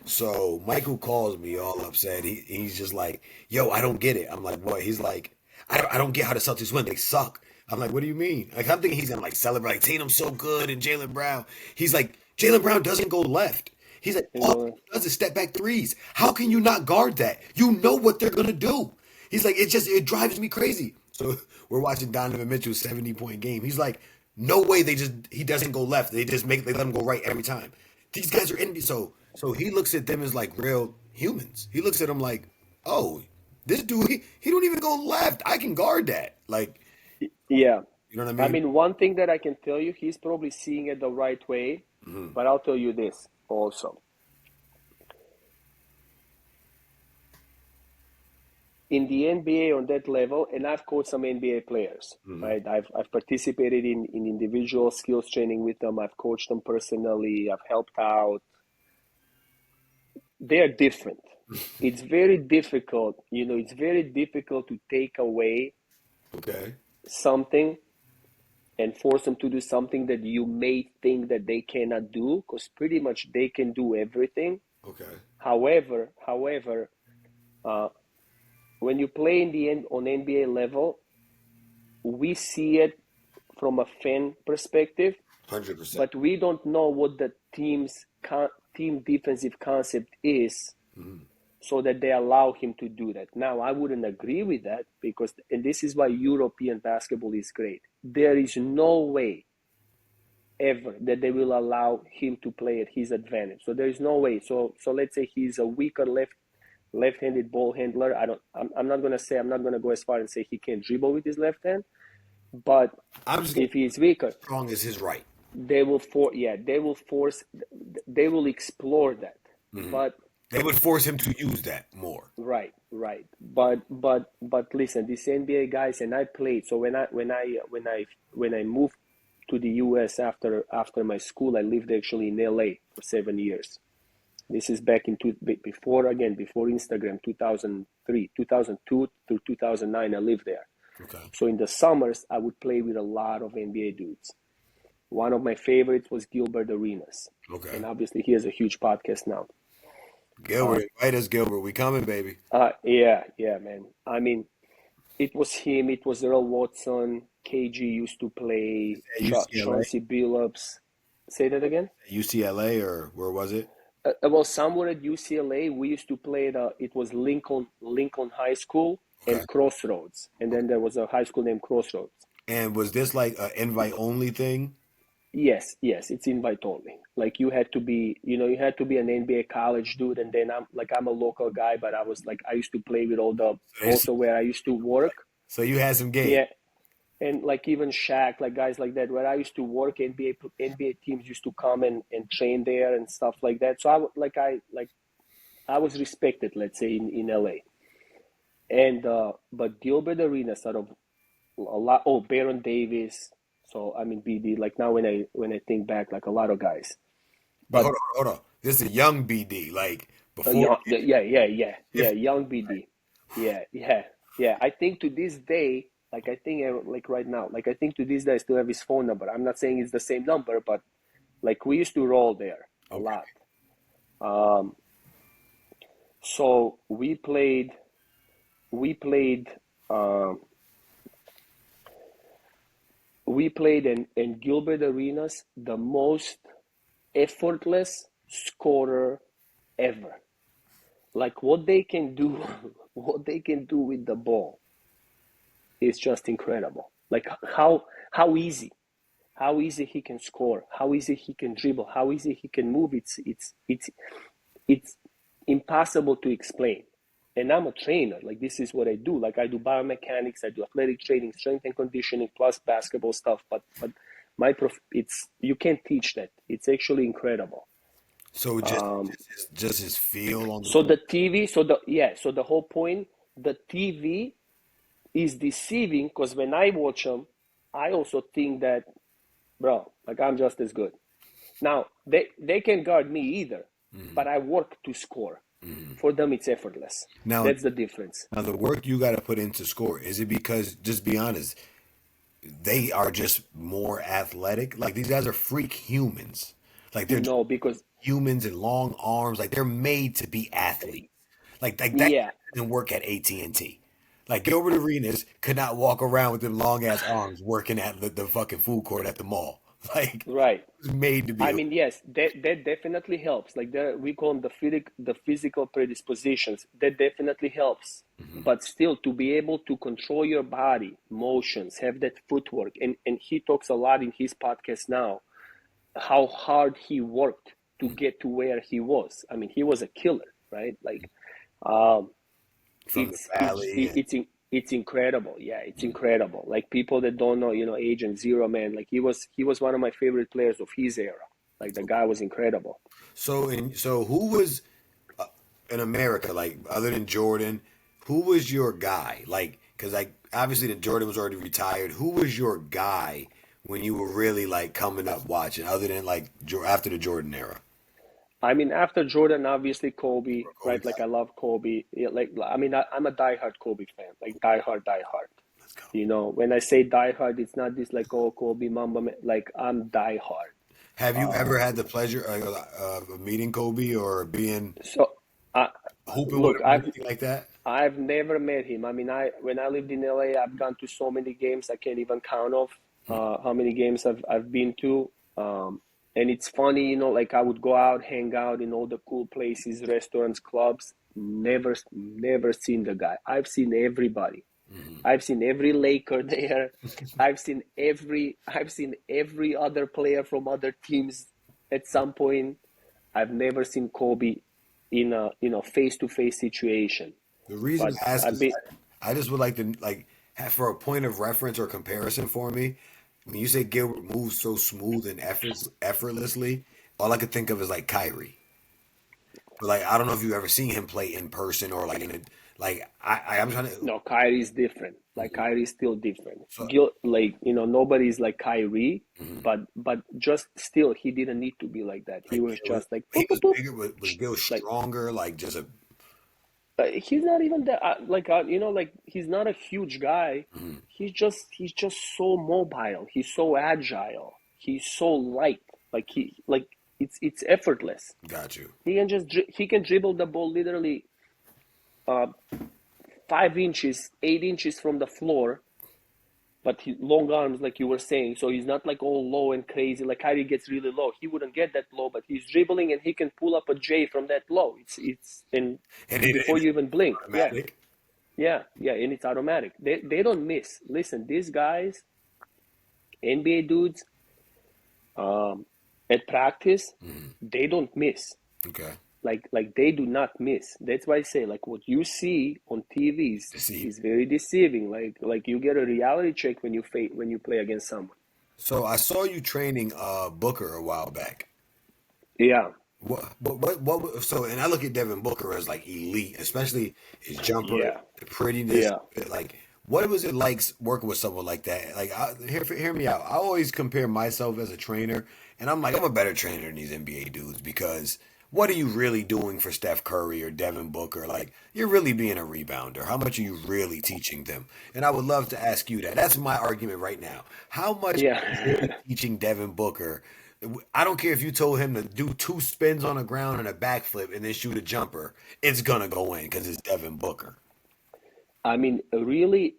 So Michael calls me all upset. He's just like, "Yo, I don't get it." I'm like, "What?" He's like, "I don't get how the Celtics win. They suck." I'm like, "What do you mean?" Like I'm thinking he's gonna like celebrate, like Tatum's so good and Jalen Brown. He's like, Jalen Brown doesn't go left. He's like, And all go, he does is step back threes. How can you not guard that? You know what they're gonna do. He's like, it drives me crazy. So we're watching Donovan Mitchell's 70-point game. He's like, no way he doesn't go left. They let him go right every time. These guys are in so he looks at them as like real humans. He looks at them like, oh, this dude he don't even go left. I can guard that. Like, yeah. you know what I I mean? mean, one thing that I can tell you, he's probably seeing it the right way, but I'll tell you this also. In the NBA on that level, and I've coached some NBA players, right? I've participated in individual skills training with them. I've coached them personally. I've helped out. They are different. It's very difficult, it's very difficult to take away Okay. something and force them to do something that you may think that they cannot do, because pretty much they can do everything. Okay. However, uh, when you play in the end on NBA level, we see it from a fan perspective, 100%. but we don't know what the team defensive concept is, so that they allow him to do that. Now, I wouldn't agree with that because, and this is why European basketball is great. There is no way ever that they will allow him to play at his advantage. So there is no way. So let's say he's a weaker left-handed ball handler. I'm not gonna say, I'm not gonna go as far and say he can't dribble with his left hand, but I'm just gonna if he's weaker, strong as his right. they will explore that. But They would force him to use that more. right. But listen, these NBA guys, and I played. So when I moved to the US after my school, I lived actually in LA for 7 years. This is back in before Instagram, 2003, 2002 to 2009. I lived there. Okay. So in the summers, I would play with a lot of NBA dudes. One of my favorites was Gilbert Arenas, Okay. and obviously he has a huge podcast now. Gilbert, invite us, Gilbert. We coming, baby. Yeah, man. I mean, it was him. It was Earl Watson. KG used to play. At UCLA, Chauncey Billups. Say that again. UCLA, or where was it? Well, somewhere at UCLA, we used to play it was Lincoln High School Okay. and Crossroads, and then there was a high school named Crossroads. And was this like an invite only thing? Yes, it's invite only. Like you had to be an NBA college dude, and then I'm a local guy, but I used to play with all the So, also where I used to work. so you had some game. Yeah, and like even Shaq, like guys like that, where I used to work, NBA teams used to come and train there and stuff like that. So I was respected, let's say in LA. And but Gilbert Arenas sort of a lot. Oh, Baron Davis. So I mean BD. Like now when I think back, like a lot of guys. But But hold on. This is a young BD, like before. yeah, young BD. Yeah. I think to this day, like right now, like I think to this day I still have his phone number. I'm not saying it's the same number, but like we used to roll there a Okay. lot. Um, so we played, um, and Gilbert Arenas, the most effortless scorer ever. Like what they can do, what they can do with the ball is just incredible. Like how easy, how easy he can score, how easy he can dribble, how easy he can move. It's impossible to explain. And I'm a trainer. Like this is what I do. Like I do biomechanics, I do athletic training, strength and conditioning, plus basketball stuff. But it's you can't teach that. It's actually incredible. So Um, just his feel on the so court. the TV, so the whole point, the TV is deceiving because when I watch them, I also think that, bro, like I'm just as good. Now they can guard me either, but I work to score. For them, it's effortless. Now, That's the difference. now the work you got to put into score, is it because, just be honest, they are just more athletic? Like these guys are freak humans. Like they're just No, because humans and long arms. Like they're made to be athletes. Like that yeah, didn't work at AT&T. Like Gilbert Arenas could not walk around with them long ass arms working at the fucking food court at the mall. Like right. it was made to I be. mean, yes, that definitely helps. Like there, we call them the physical predispositions. That definitely helps. But still, to be able to control your body, motions, have that footwork, and he talks a lot in his podcast now how hard he worked to get to where he was. I mean, he was a killer, right? Like, um, From the valley and it's incredible. Yeah, it's incredible. Like people that don't know, Agent Zero Man. Like he was one of my favorite players of his era. Like the guy was incredible. so who was in America, like other than Jordan, who was your guy? Like, because like obviously the Jordan was already retired. Who was your guy when you were really like coming up watching, other than like after the Jordan era? I mean, after Jordan, obviously Kobe, Kobe right? guy. Like I love Kobe. Yeah, like I mean, I'm a diehard Kobe fan. Like diehard, diehard. Let's go. When I say diehard, it's not this like oh Kobe Mamba. Like I'm diehard. Have you ever Um, had the pleasure of meeting Kobe or being so, I hooping with look, him or anything like that? I've never met him. I mean, I when I lived in LA, I've gone to so many games I can't even count off how many games I've been to. And it's funny, like I would go out, hang out in all the cool places, restaurants, clubs. Never seen the guy. I've seen everybody. I've seen every Laker there. I've seen every other player from other teams at some point. I've never seen Kobe in a face to face situation. The reason But I ask I've is been I just would like to like have for a point of reference or comparison for me. When you say Gilbert moves so smooth and effortlessly, all I could think of is like Kyrie. But like I don't know if you ever seen him play in person or like in a like I'm trying to. no, Kyrie's different. Like Mhm. Kyrie's still different. So Like nobody's like Kyrie, mhm. but just still he didn't need to be like that. He Like was Gil just like he boop, was boop, boop. bigger, was Gil Like stronger, like just a he's not even that like he's not a huge guy. mhm. He's just so mobile. He's so agile. He's so light. Like it's effortless. Got you. He can dribble the ball literally uh, 5 inches, 8 inches from the floor, but he long arms, like you were saying. So he's not like all low and crazy. Like Kyrie gets really low. He wouldn't get that low, but he's dribbling and he can pull up a J from that low. It's and And before you even blink, yeah, automatic. yeah, and it's automatic. They don't miss. Listen, these guys, NBA dudes, um, at practice, Mhm. they don't miss. Okay. Like they do not miss. That's why I say like what you see on TV Deceive. is very deceiving. Like you get a reality check when you play against someone. So I saw you training Booker a while back. Yeah, So, and I look at Devin Booker as like elite, especially his jumper, yeah, the prettiness. yeah. Like, what was it like working with someone like that? Like, hear me out. I always compare myself as a trainer, and I'm like, I'm a better trainer than these NBA dudes because what are you really doing for Steph Curry or Devin Booker? Like, you're really being a rebounder. How much are you really teaching them? And I would love to ask you that. That's my argument right now. How much are you really Yeah. teaching Devin Booker? I don't care if you told him to do two spins on the ground and a backflip and then shoot a jumper. It's gonna go in because it's Devin Booker. I mean, really,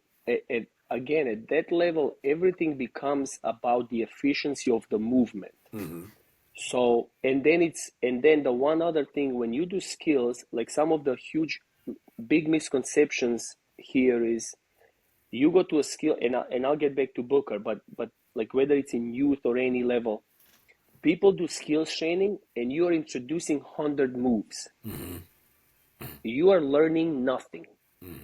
again, at that level, everything becomes about the efficiency of the movement. Hmm. So, and then the one other thing, when you do skills, like some of the huge, big misconceptions here is you go to a skill, and I'll get back to Booker, but like whether it's in youth or any level, people do skills training, and you are introducing 100 moves. Hmm. You are learning nothing. Hmm.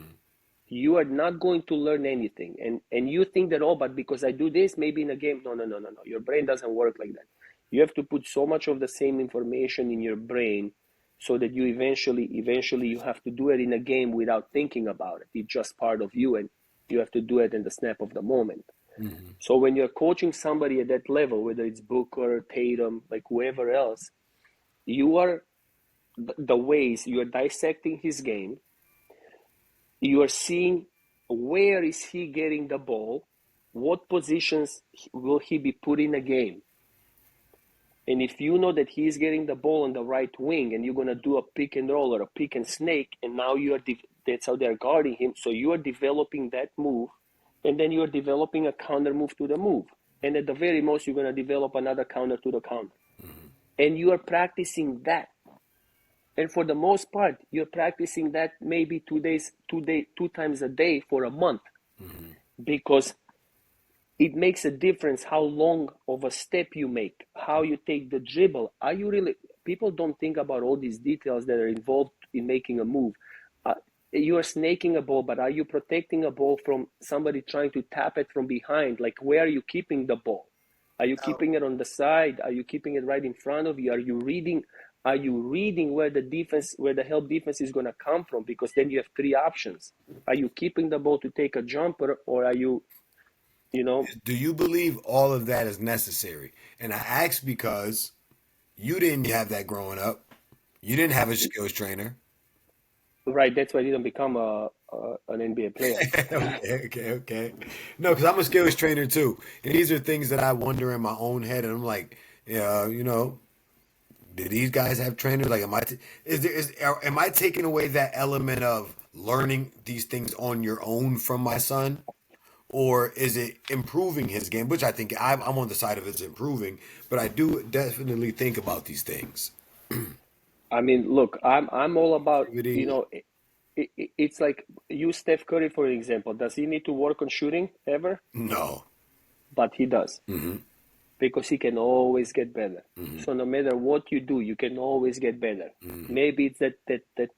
You are not going to learn anything, and you think that, oh, but because I do this, maybe in a game. No, no, no, no, no. Your brain doesn't work like that. You have to put so much of the same information in your brain so that you eventually you have to do it in a game without thinking about it. It's just part of you, and you have to do it in the snap of the moment. Hmm. So when you're coaching somebody at that level, whether it's Booker, Tatum, like whoever else, you are the ways you're dissecting his game. You are seeing where is he getting the ball, what positions will he be put in a game. And if you know that he is getting the ball on the right wing and you're going to do a pick and roll or a pick and snake, and now that's how they're guarding him. So you are developing that move, and then you're developing a counter move to the move. And at the very most, you're going to develop another counter to the counter. And you are practicing that. And for the most part, you're practicing that maybe 2 times a day for a month, because it makes a difference how long of a step you make, how you take the dribble. Are you really, people don't think about all these details that are involved in making a move. You are snaking a ball, but are you protecting a ball from somebody trying to tap it from behind? Like, where are you keeping the ball? Are you keeping it on the side? Are you keeping it right in front of you? Are you reading where the help defense is going to come from? Because then you have three options. Are you keeping the ball to take a jumper, or are you, you know, Do you believe all of that is necessary? And I ask because you didn't have that growing up. You didn't have a skills trainer. right? That's why I didn't become an NBA player. Okay. No, because I'm a skills trainer too, and these are things that I wonder in my own head, and I'm like, yeah, do these guys have trainers? Like, am I taking away that element of learning these things on your own from my son, or is it improving his game? Which I think I'm on the side of it's improving, but I do definitely think about these things. I mean, look, I'm all about, Activity? it's like, use Steph Curry for example. Does he need to work on shooting ever? No. But he does, Hmm. because he can always get better. So no matter what you do, you can always get better. Maybe it's that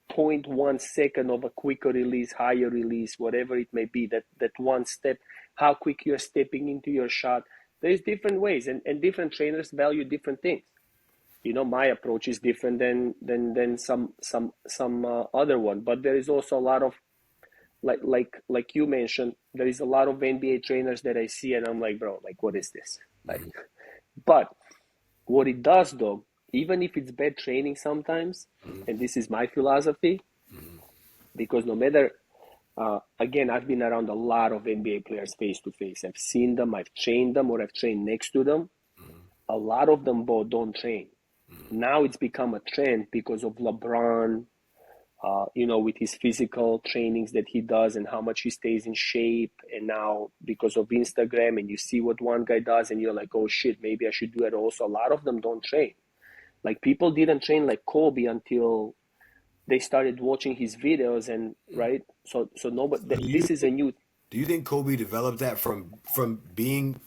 0.1 second of a quicker release, higher release, whatever it may be, that one step, how quick you're stepping into your shot. There's different ways, and different trainers value different things. My approach is different than some other one, but there is also a lot of, like you mentioned, there is a lot of NBA trainers that I see, and I'm like, bro, like, what is this? Like, but what it does, though, even if it's bad training sometimes, and this is my philosophy, because no matter, again, I've been around a lot of NBA players face to face. I've seen them, I've trained them, or I've trained next to them. A lot of them both don't train. Now it's become a trend because of LeBron, with his physical trainings that he does and how much he stays in shape. And now because of Instagram, and you see what one guy does and you're like, oh shit, maybe I should do it also. A lot of them don't train. Like, people didn't train like Kobe until they started watching his videos, and right. So nobody, So this is a new, do you think Kobe developed that from being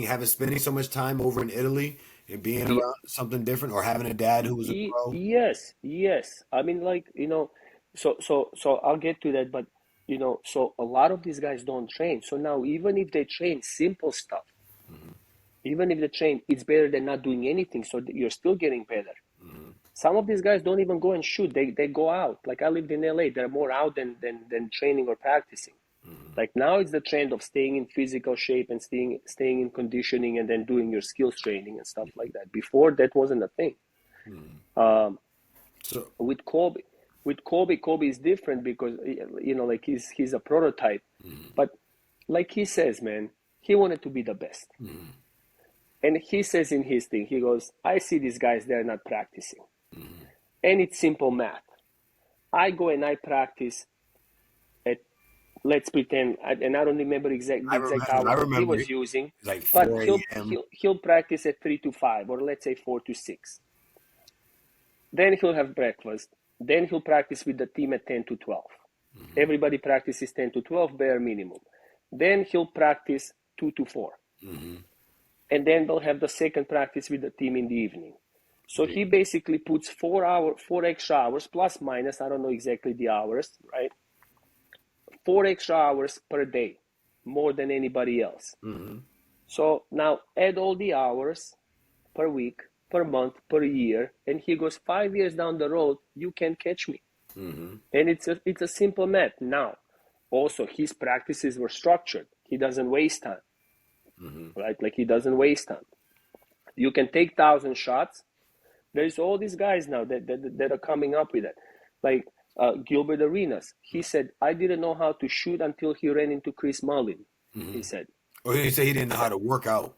having spending so much time over in Italy and being around something different, or having a dad who was a pro? yes. I mean, like, so I'll get to that, but so a lot of these guys don't train. So now, even if they train simple stuff, even if they train, it's better than not doing anything. So you're still getting better. Some of these guys don't even go and shoot. They go out. Like, I lived in LA. They're more out than training or practicing. Like, now it's the trend of staying in physical shape and staying in conditioning, and then doing your skills training and stuff like that. Before, that wasn't a thing. Um, So with Kobe is different, because like, he's a prototype, but like he says, man, he wanted to be the best, and he says in his thing, he goes, I see these guys, they're not practicing, and it's simple math. I go and I practice at, let's pretend, and I don't remember the exact I hours that he remember was using, it's like but 4 a.m. he'll practice at 3 to 5, or let's say 4 to 6. Then he'll have breakfast. Then he'll practice with the team at 10 to 12. Everybody practices 10 to 12, bare minimum. Then he'll practice 2 to 4. And then they'll have the second practice with the team in the evening. So he basically puts 4 extra hours, plus minus, I don't know exactly the hours, right? 4 extra hours per day, more than anybody else. So now add all the hours per week, per month, per year, and he goes, 5 years down the road, you can catch me. And it's a simple math. Now, also, his practices were structured. He doesn't waste time, right? Like, he doesn't waste time. You can take 1,000 shots, There's all these guys now that are coming up with it. Like Gilbert Arenas. He said, I didn't know how to shoot until he ran into Chris Mullin, he said. Or he said he didn't know how to work out.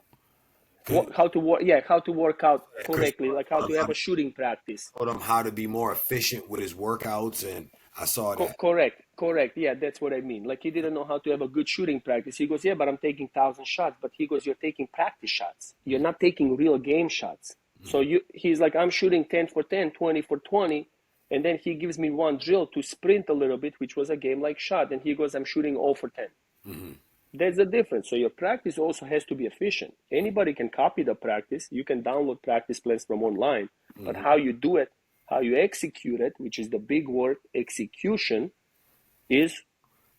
How to work, yeah, how to work out Chris correctly, like how taught to have a shooting practice. him how to be more efficient with his workouts, and I saw that. Correct. Yeah, that's what I mean. Like he didn't know how to have a good shooting practice. He goes, yeah, but I'm taking 1,000 shots. But he goes, you're taking practice shots. You're not taking real game shots. So he's like, I'm shooting 10 for 10, 20 for 20. And then he gives me one drill to sprint a little bit, which was a game like shot. And he goes, I'm shooting 0 for 10. There's a difference. So your practice also has to be efficient. Anybody can copy the practice. You can download practice plans from online. But how you do it, how you execute it, which is the big word, execution, is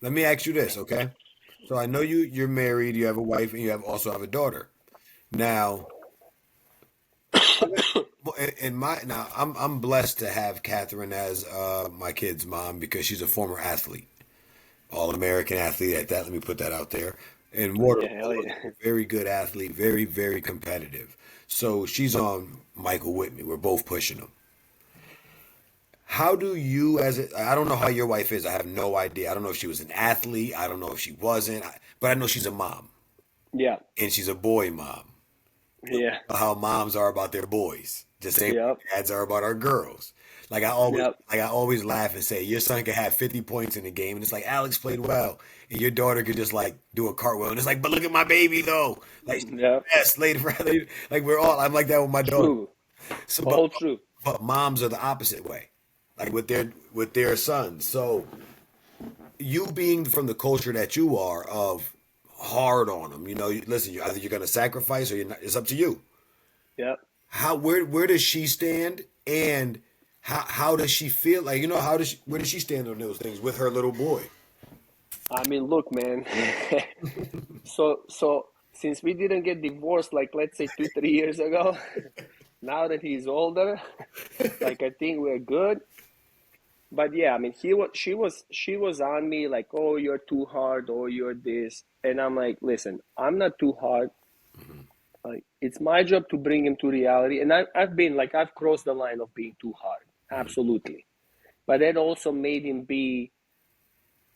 Let me ask you this, okay? So I know you're married, you have a wife, and you also have a daughter. Now, in my now, I'm blessed to have Catherine as my kid's mom because she's a former athlete, All American athlete at that. Let me put that out there. And water yeah, hell polo, yeah. very good athlete, very very competitive. So she's on Michael Whitney. We're both pushing him. How do you, I don't know how your wife is. I have no idea. I don't know if she was an athlete. I don't know if she wasn't. But I know she's a mom, Yeah, and she's a boy mom. yeah, How moms are about their boys, just same yep, way dads are about our girls. Like I always, yep, like I always laugh and say, your son could have 50 points in the game, and it's like Alex played well, and your daughter could just like do a cartwheel, and it's like, but look at my baby though, like she's the yep. best, lady rather, like we're all. I'm like that with my daughter. True. So, All true. but moms are the opposite way, like with their sons. So you being from the culture that you are of hard on them, listen, either you're gonna sacrifice or you're not. It's up to you. Yep. How where does she stand, and how does she feel, like, how does where does she stand on those things with her little boy? I mean, look, man. So since we didn't get divorced, like let's say 2, 3 years ago, now that he's older, like I think we're good. But yeah, I mean, she was on me like, oh, you're too hard, or you're this, and I'm like, listen, I'm not too hard. Like, it's my job to bring him to reality, and I've been like, I've crossed the line of being too hard, absolutely. But that also made him be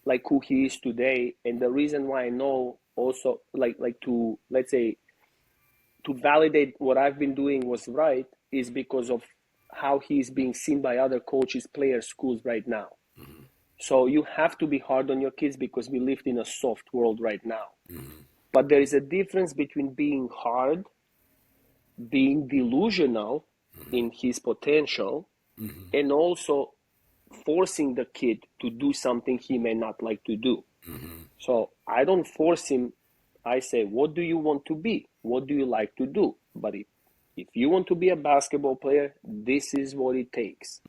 like who he is today, and the reason why I know also like to, let's say, to validate what I've been doing was right is because of how he's being seen by other coaches, players, schools right now. So you have to be hard on your kids because we live in a soft world right now. But there is a difference between being hard, being delusional in his potential, and also forcing the kid to do something he may not like to do. So I don't force him. I say, what do you want to be? What do you like to do? But if you want to be a basketball player, this is what it takes.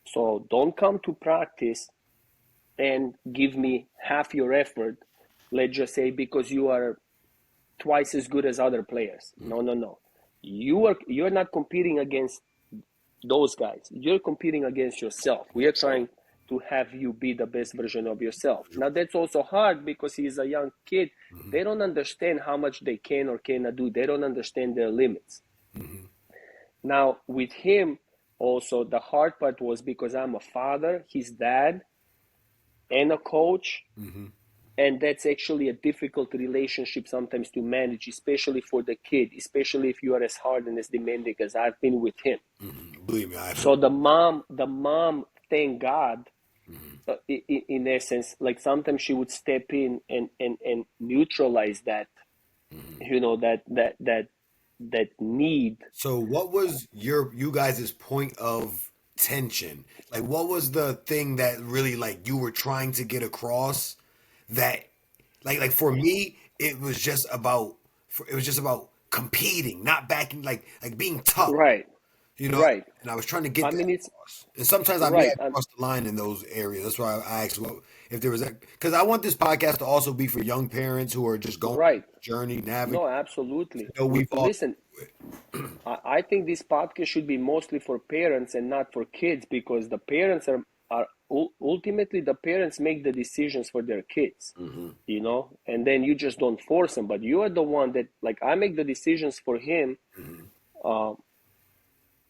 So don't come to practice and give me half your effort, let's just say, because you are twice as good as other players. No, no, no. You're not competing against those guys. You're competing against yourself. We are trying to have you be the best version of yourself. Now that's also hard because he's a young kid. They don't understand how much they can or cannot do. They don't understand their limits. Now with him, also the hard part was because I'm a father, his dad, and a coach. And that's actually a difficult relationship sometimes to manage, especially for the kid, especially if you are as hard and as demanding as I've been with him. Believe me, I So the mom, thank God, in essence, like sometimes she would step in and neutralize that, that need. So what was you guys' point of tension? Like what was the thing that really, like, you were trying to get across, that like for me it was just about competing, not backing, like being tough, Right, you know? right. And I was trying to get I that mean, it's across. And sometimes I may right. have crossed the line in those areas. That's why I asked if there was that, because I want this podcast to also be for young parents who are just going through Right. the journey, navigating. No, absolutely. You know, we've all. Listen, I think this podcast should be mostly for parents and not for kids, because the parents are ultimately, the parents make the decisions for their kids, and then you just don't force them. But you are the one that, like, I make the decisions for him, uh,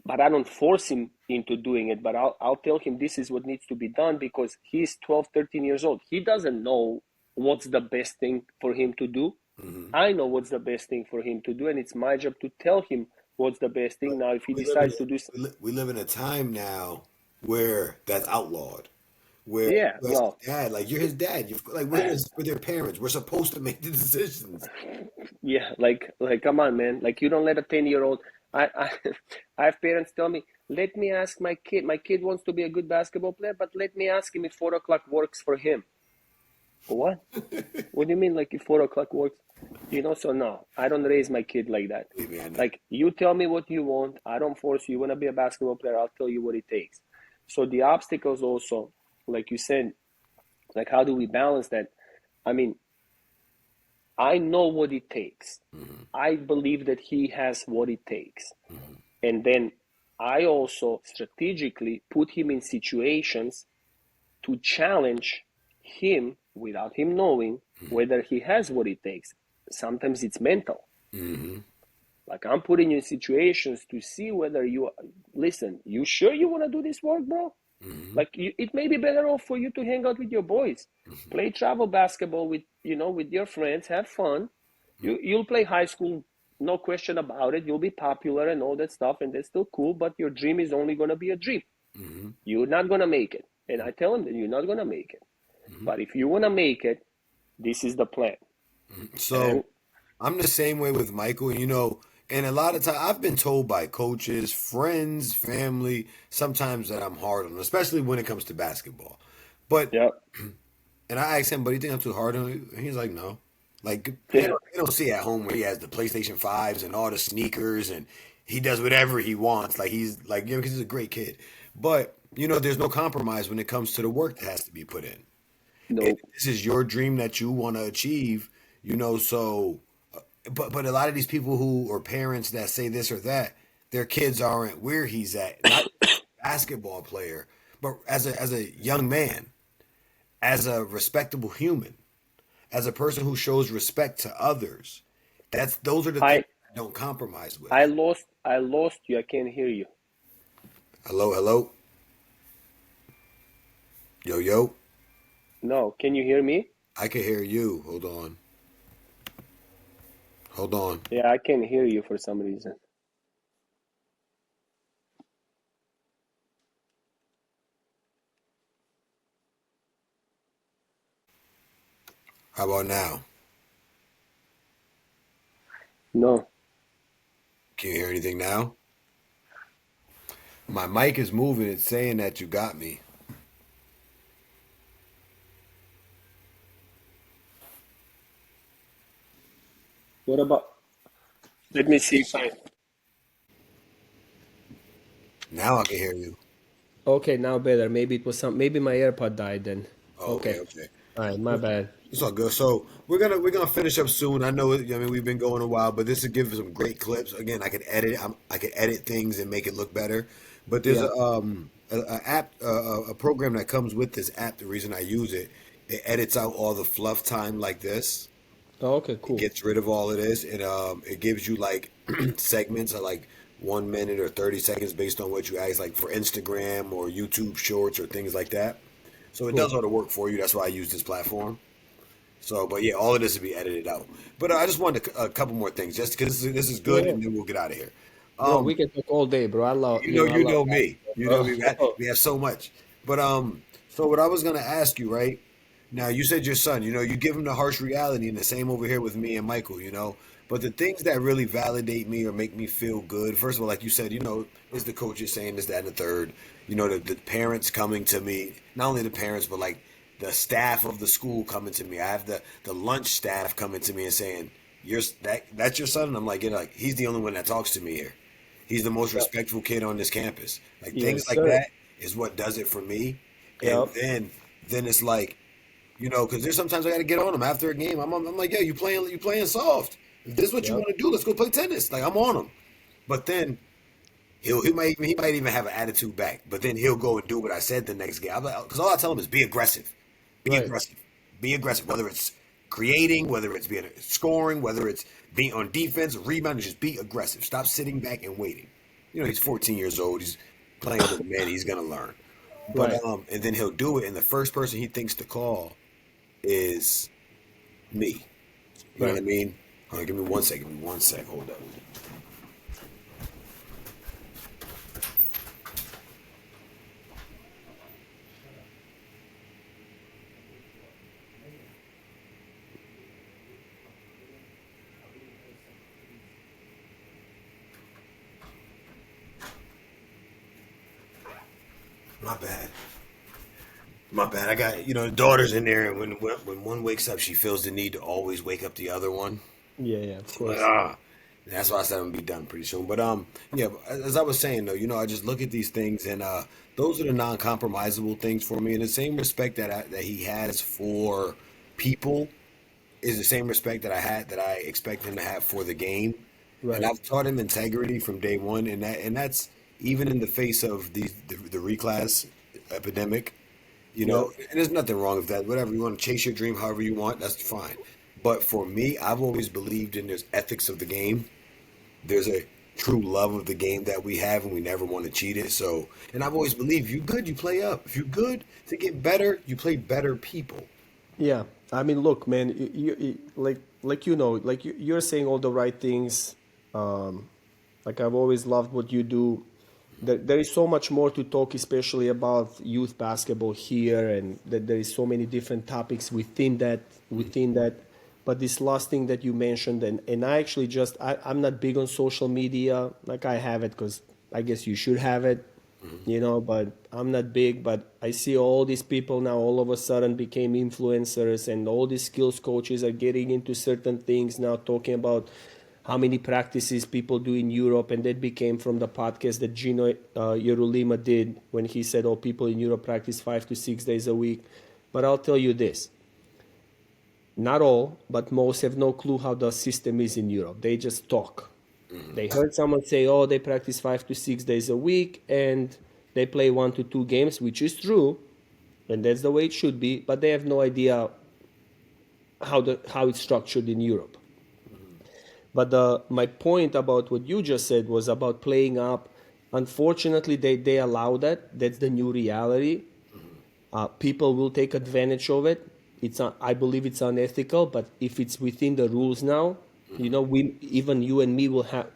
but I don't force him into doing it. But I'll tell him this is what needs to be done because he's 12, 13 years old. He doesn't know what's the best thing for him to do. Hmm. I know what's the best thing for him to do, and it's my job to tell him what's the best thing. But Now, if he we live in decides to do, we live in a time now where that's outlawed. Where yeah, as well, his dad, like you're his dad, you're like we're their parents. We're supposed to make the decisions. yeah, like come on, man. Like you don't let a 10-year-old. I I have parents tell me, let me ask my kid. My kid wants to be a good basketball player, but let me ask him if 4 o'clock works for him. What? What do you mean, like if 4 o'clock works? So no, I don't raise my kid like that. Hey, man, Like you tell me what you want. I don't force you. You want to be a basketball player? I'll tell you what it takes. So the obstacles also, like you said, like how do we balance that? I mean, I know what it takes. mm-hmm, I believe that he has what it takes. mm-hmm, And then I also strategically put him in situations to challenge him without him knowing whether he has what it takes. Sometimes it's mental. mm-hmm, Like I'm putting you in situations to see whether you listen. You sure you want to do this work, bro? mm-hmm, Like it may be better off for you to hang out with your boys, mm-hmm, play travel basketball with with your friends, have fun. You'll play high school, no question about it. You'll be popular and all that stuff, and that's still cool. But your dream is only gonna be a dream. mm-hmm, You're not gonna make it, and I tell them that you're not gonna make it. mm-hmm. But if you wanna make it, this is the plan. So And I'm the same way with Michael. And a lot of times I've been told by coaches, friends, family, sometimes that I'm hard on, him, especially when it comes to basketball. But yeah, and I asked him, "But do you think I'm too hard on you?" And he's like, "No." Like yeah, they don't see at home where he has the PlayStation 5s and all the sneakers and he does whatever he wants. Like he's like because he's a great kid. But there's no compromise when it comes to the work that has to be put in. And no, this is your dream that you want to achieve. So but a lot of these people who or parents that say this or that, their kids aren't where he's at. Not a basketball player, but as a young man, as a respectable human, as a person who shows respect to others. Those are the things I I don't compromise I with. lost you. I can't hear you. Hello, hello, yo, yo. No, can you hear me? I can hear you. Hold on, hold on. Yeah, I can hear you for some reason. How about now? No. Can you hear anything now? My mic is moving. It's saying that you got me. What about? Let me see if I. Now I can hear you. Okay, now better. Maybe it was some. Maybe my AirPod died then. Oh, okay, Okay. okay. All right, my bad. It's all good. So we're gonna finish up soon. I know. I mean, we've been going a while, but this will give us some great clips. Again, I could edit things and make it look better. But there's Yeah. a app a program that comes with this app. The reason I use it, it edits out all the fluff time like this. Oh, okay, It cool. gets rid of all of this, and it gives you like segments of like 1 minute or 30 seconds based on what you ask, like for Instagram or YouTube Shorts or things like that. So it does Cool. all the work for you. That's why I use this platform. So, but yeah, all of this will be edited out. But I just wanted a couple more things, just because this is Yeah, good, yeah. and then we'll get out of here. Bro, we Um, can talk all day, bro. I love, I you love know me, you know basketball, me. bro. We have so much. But so what I was gonna ask you, right? Now you said your son, you give him the harsh reality, and the same over here with me and Michael, But the things that really validate me or make me feel good, first of all, like you said, is the coaches saying this, that, and the third. The parents coming to me, not only the parents, but like the staff of the school coming to me. I have the lunch staff coming to me and saying, "You're that's your son," and I'm like, he's the only one that talks to me here. He's the most Yep. respectful kid on this campus. Like things Yes, like sir. that is what does it for me. And Yep. then it's like, because there's sometimes I got to get on him after a game. I'm like, yeah, you playing soft. If this is what you Yep. want to do, let's go play tennis. Like I'm on him. But then he might even have an attitude back. But then he'll go and do what I said the next game. I'm like, because all I tell him is be aggressive, be Right. aggressive, be aggressive. Whether it's creating, whether it's being scoring, whether it's being on defense, rebounding, just be aggressive. Stop sitting back and waiting. he's 14 years old. He's playing with men. He's gonna learn. But Right, and then he'll do it, and the first person he thinks to call is me. You know what right. I mean? Hold on, give me one sec. Give me one sec. Hold up. My bad. My bad. I got the daughter's in there, and when one wakes up, she feels the need to always wake up the other one. Yeah, yeah, of I'm like, course. ah. And that's why I said I'm gonna be done pretty soon. But yeah. As I was saying though, I just look at these things, and those are the non-compromisable things for me. In the same respect that he has for people is the same respect that I expect him to have for the game. And Right. I've taught him integrity from day one, and that's even in the face of the reclass epidemic. Yep. And there's nothing wrong with that. Whatever you want to chase your dream, however you want, that's fine. But for me, I've always believed in there's ethics of the game. There's a true love of the game that we have, and we never want to cheat it. So, and I've always believed, if you're good, you play up. If you're good to get better, you play better people. Yeah, I mean, look, man, you're saying all the right things. Um, like I've always loved what you do. There is so much more to talk, especially about youth basketball here, and that there is so many different topics within that. But this last thing that you mentioned, and I actually I'm not big on social media. Like I have it because I guess you should have it, Hmm. but I'm not big. But I see all these people now all of a sudden became influencers, and all these skills coaches are getting into certain things now, talking about how many practices people do in Europe. And that became from the podcast that Gino Yerulima did when he said, oh, people in Europe practice 5 to 6 days a week. But I'll tell you this, not all, but most have no clue how the system is in Europe. They just talk. Hmm. They heard someone say, oh, they practice 5 to 6 days a week and they play 1 to 2 games, which is true, and that's the way it should be, but they have no idea how it's structured in Europe. But my point about what you just said was about playing up. Unfortunately, they allow that. That's the new reality. Hmm. People will take advantage of it. I believe it's unethical, but if it's within the rules now, Hmm. even you and me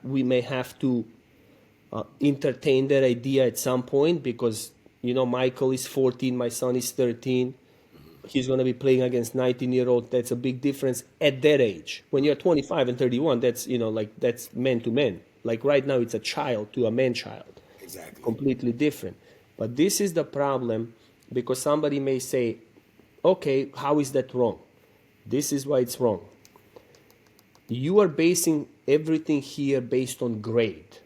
we may have to entertain that idea at some point, because Michael is 14, my son is 13. He's going to be playing against 19-year-old. That's a big difference at that age. When you're 25 and 31, that's like that's man to man. Like right now, it's a child to a man child, Exactly. completely different. But this is the problem, because somebody may say, okay, how is that wrong? This is why it's wrong. You are basing everything here based on grade.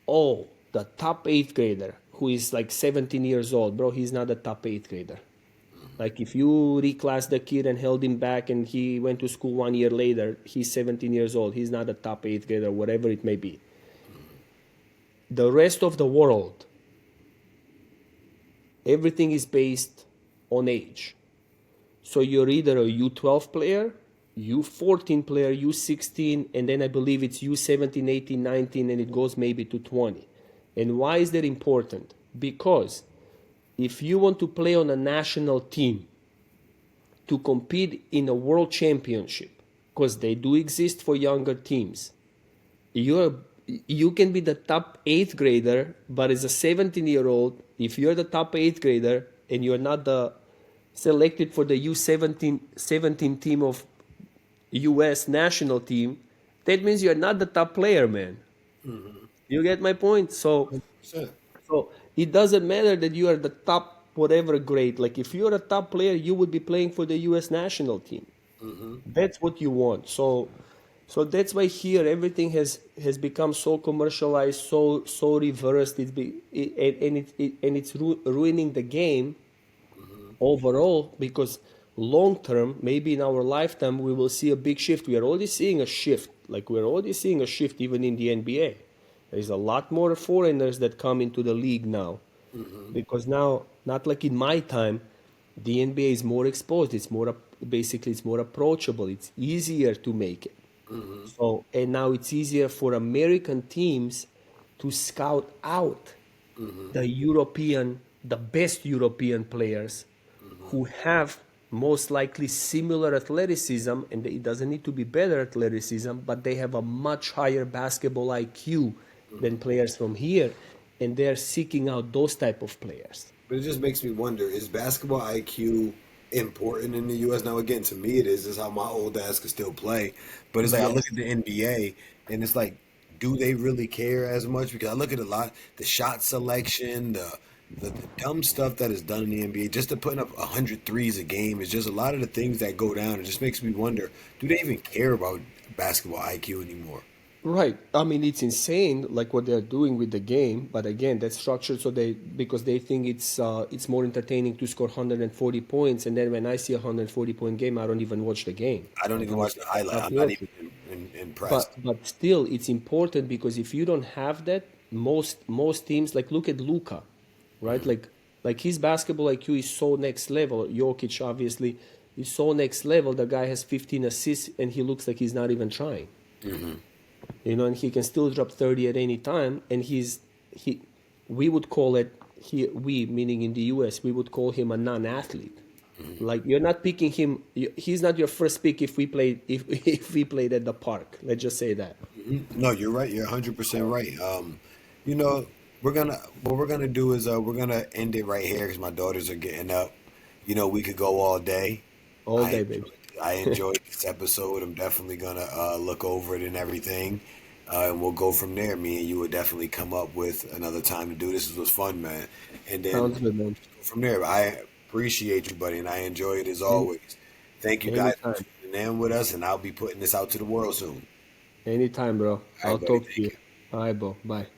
Oh, the top eighth grader who is like 17 years old, bro, he's not a top eighth grader. Like if you reclass the kid and held him back and he went to school 1 year later, he's 17 years old. He's not a top eighth grader, whatever it may be. The rest of the world, everything is based on age. So you're either a U12 player, U14 player, U16, and then I believe it's U17, 18, 19, and it goes maybe to 20. And why is that important? Because if you want to play on a national team to compete in a world championship, because they do exist for younger teams, you're you can be the top eighth grader, but as a 17-year-old, if you're the top eighth grader and you're not the selected for the U17 team of US national team, that means you're not the top player, man. Hmm. You get my point? So 100%. so it doesn't matter that you are the top whatever grade. Like if you're a top player, you would be playing for the US national team. Hmm. That's what you want. So that's why here everything has become so commercialized, so reversed. It's ruining the game Hmm. overall, because long term, maybe in our lifetime, we will see a big shift. We are already seeing a shift. Like we're already seeing a shift even in the NBA. There's a lot more foreigners that come into the league now, Hmm. because now, not like in my time, the NBA is more exposed. Basically it's more approachable. It's easier to make it. Hmm. So, and now it's easier for American teams to scout out Hmm. the best European players Hmm. who have most likely similar athleticism, and it doesn't need to be better athleticism, but they have a much higher basketball IQ than Hmm. players from here, and they're seeking out those type of players. But it just makes me wonder: is basketball IQ important in the U.S. now? Again, to me, it is. This is how my old ass could still play. But it's like I look at Yes. the NBA, and it's like, do they really care as much? Because I look at a lot the shot selection, the dumb stuff that is done in the NBA, just to putting up 100 threes a game is just a lot of the things that go down. It just makes me wonder: do they even care about basketball IQ anymore? Right. I mean, it's insane, like what they're doing with the game. But again, that's structured so they because they think it's more entertaining to score 140 points, and then when I see a 140-point game, I don't even watch the game. I don't Like even watch the I'm highlight. not I'm not worth even it. impressed. But still, it's important because if you don't have that, most teams like look at Luka, right? Hmm. Like his basketball IQ is so next level. Jokic obviously is so next level. The guy has 15 assists and he looks like he's not even trying. Hmm. And he can still drop 30 at any time. And he we would call it we meaning in the US we would call him a non-athlete. Like you're not picking him. He's not your first pick if we played if we played at the park. Let's just say that. No, you're right. You're 100% right. You know, what we're gonna do is we're gonna end it right here because my daughters are getting up. You know, we could go all day. All day, baby. I enjoyed this episode. I'm definitely gonna look over it and everything, and we'll go from there. Me and you would definitely come up with another time to do this. This was fun, man. And then Sounds good, man. go from there. I appreciate you, buddy, and I enjoy it as Any always. Thank you guys for anytime, tuning in with us, and I'll be putting this out to the world soon. anytime, bro. All I'll right, buddy. talk to Thank you. you. All right, bro. Bye.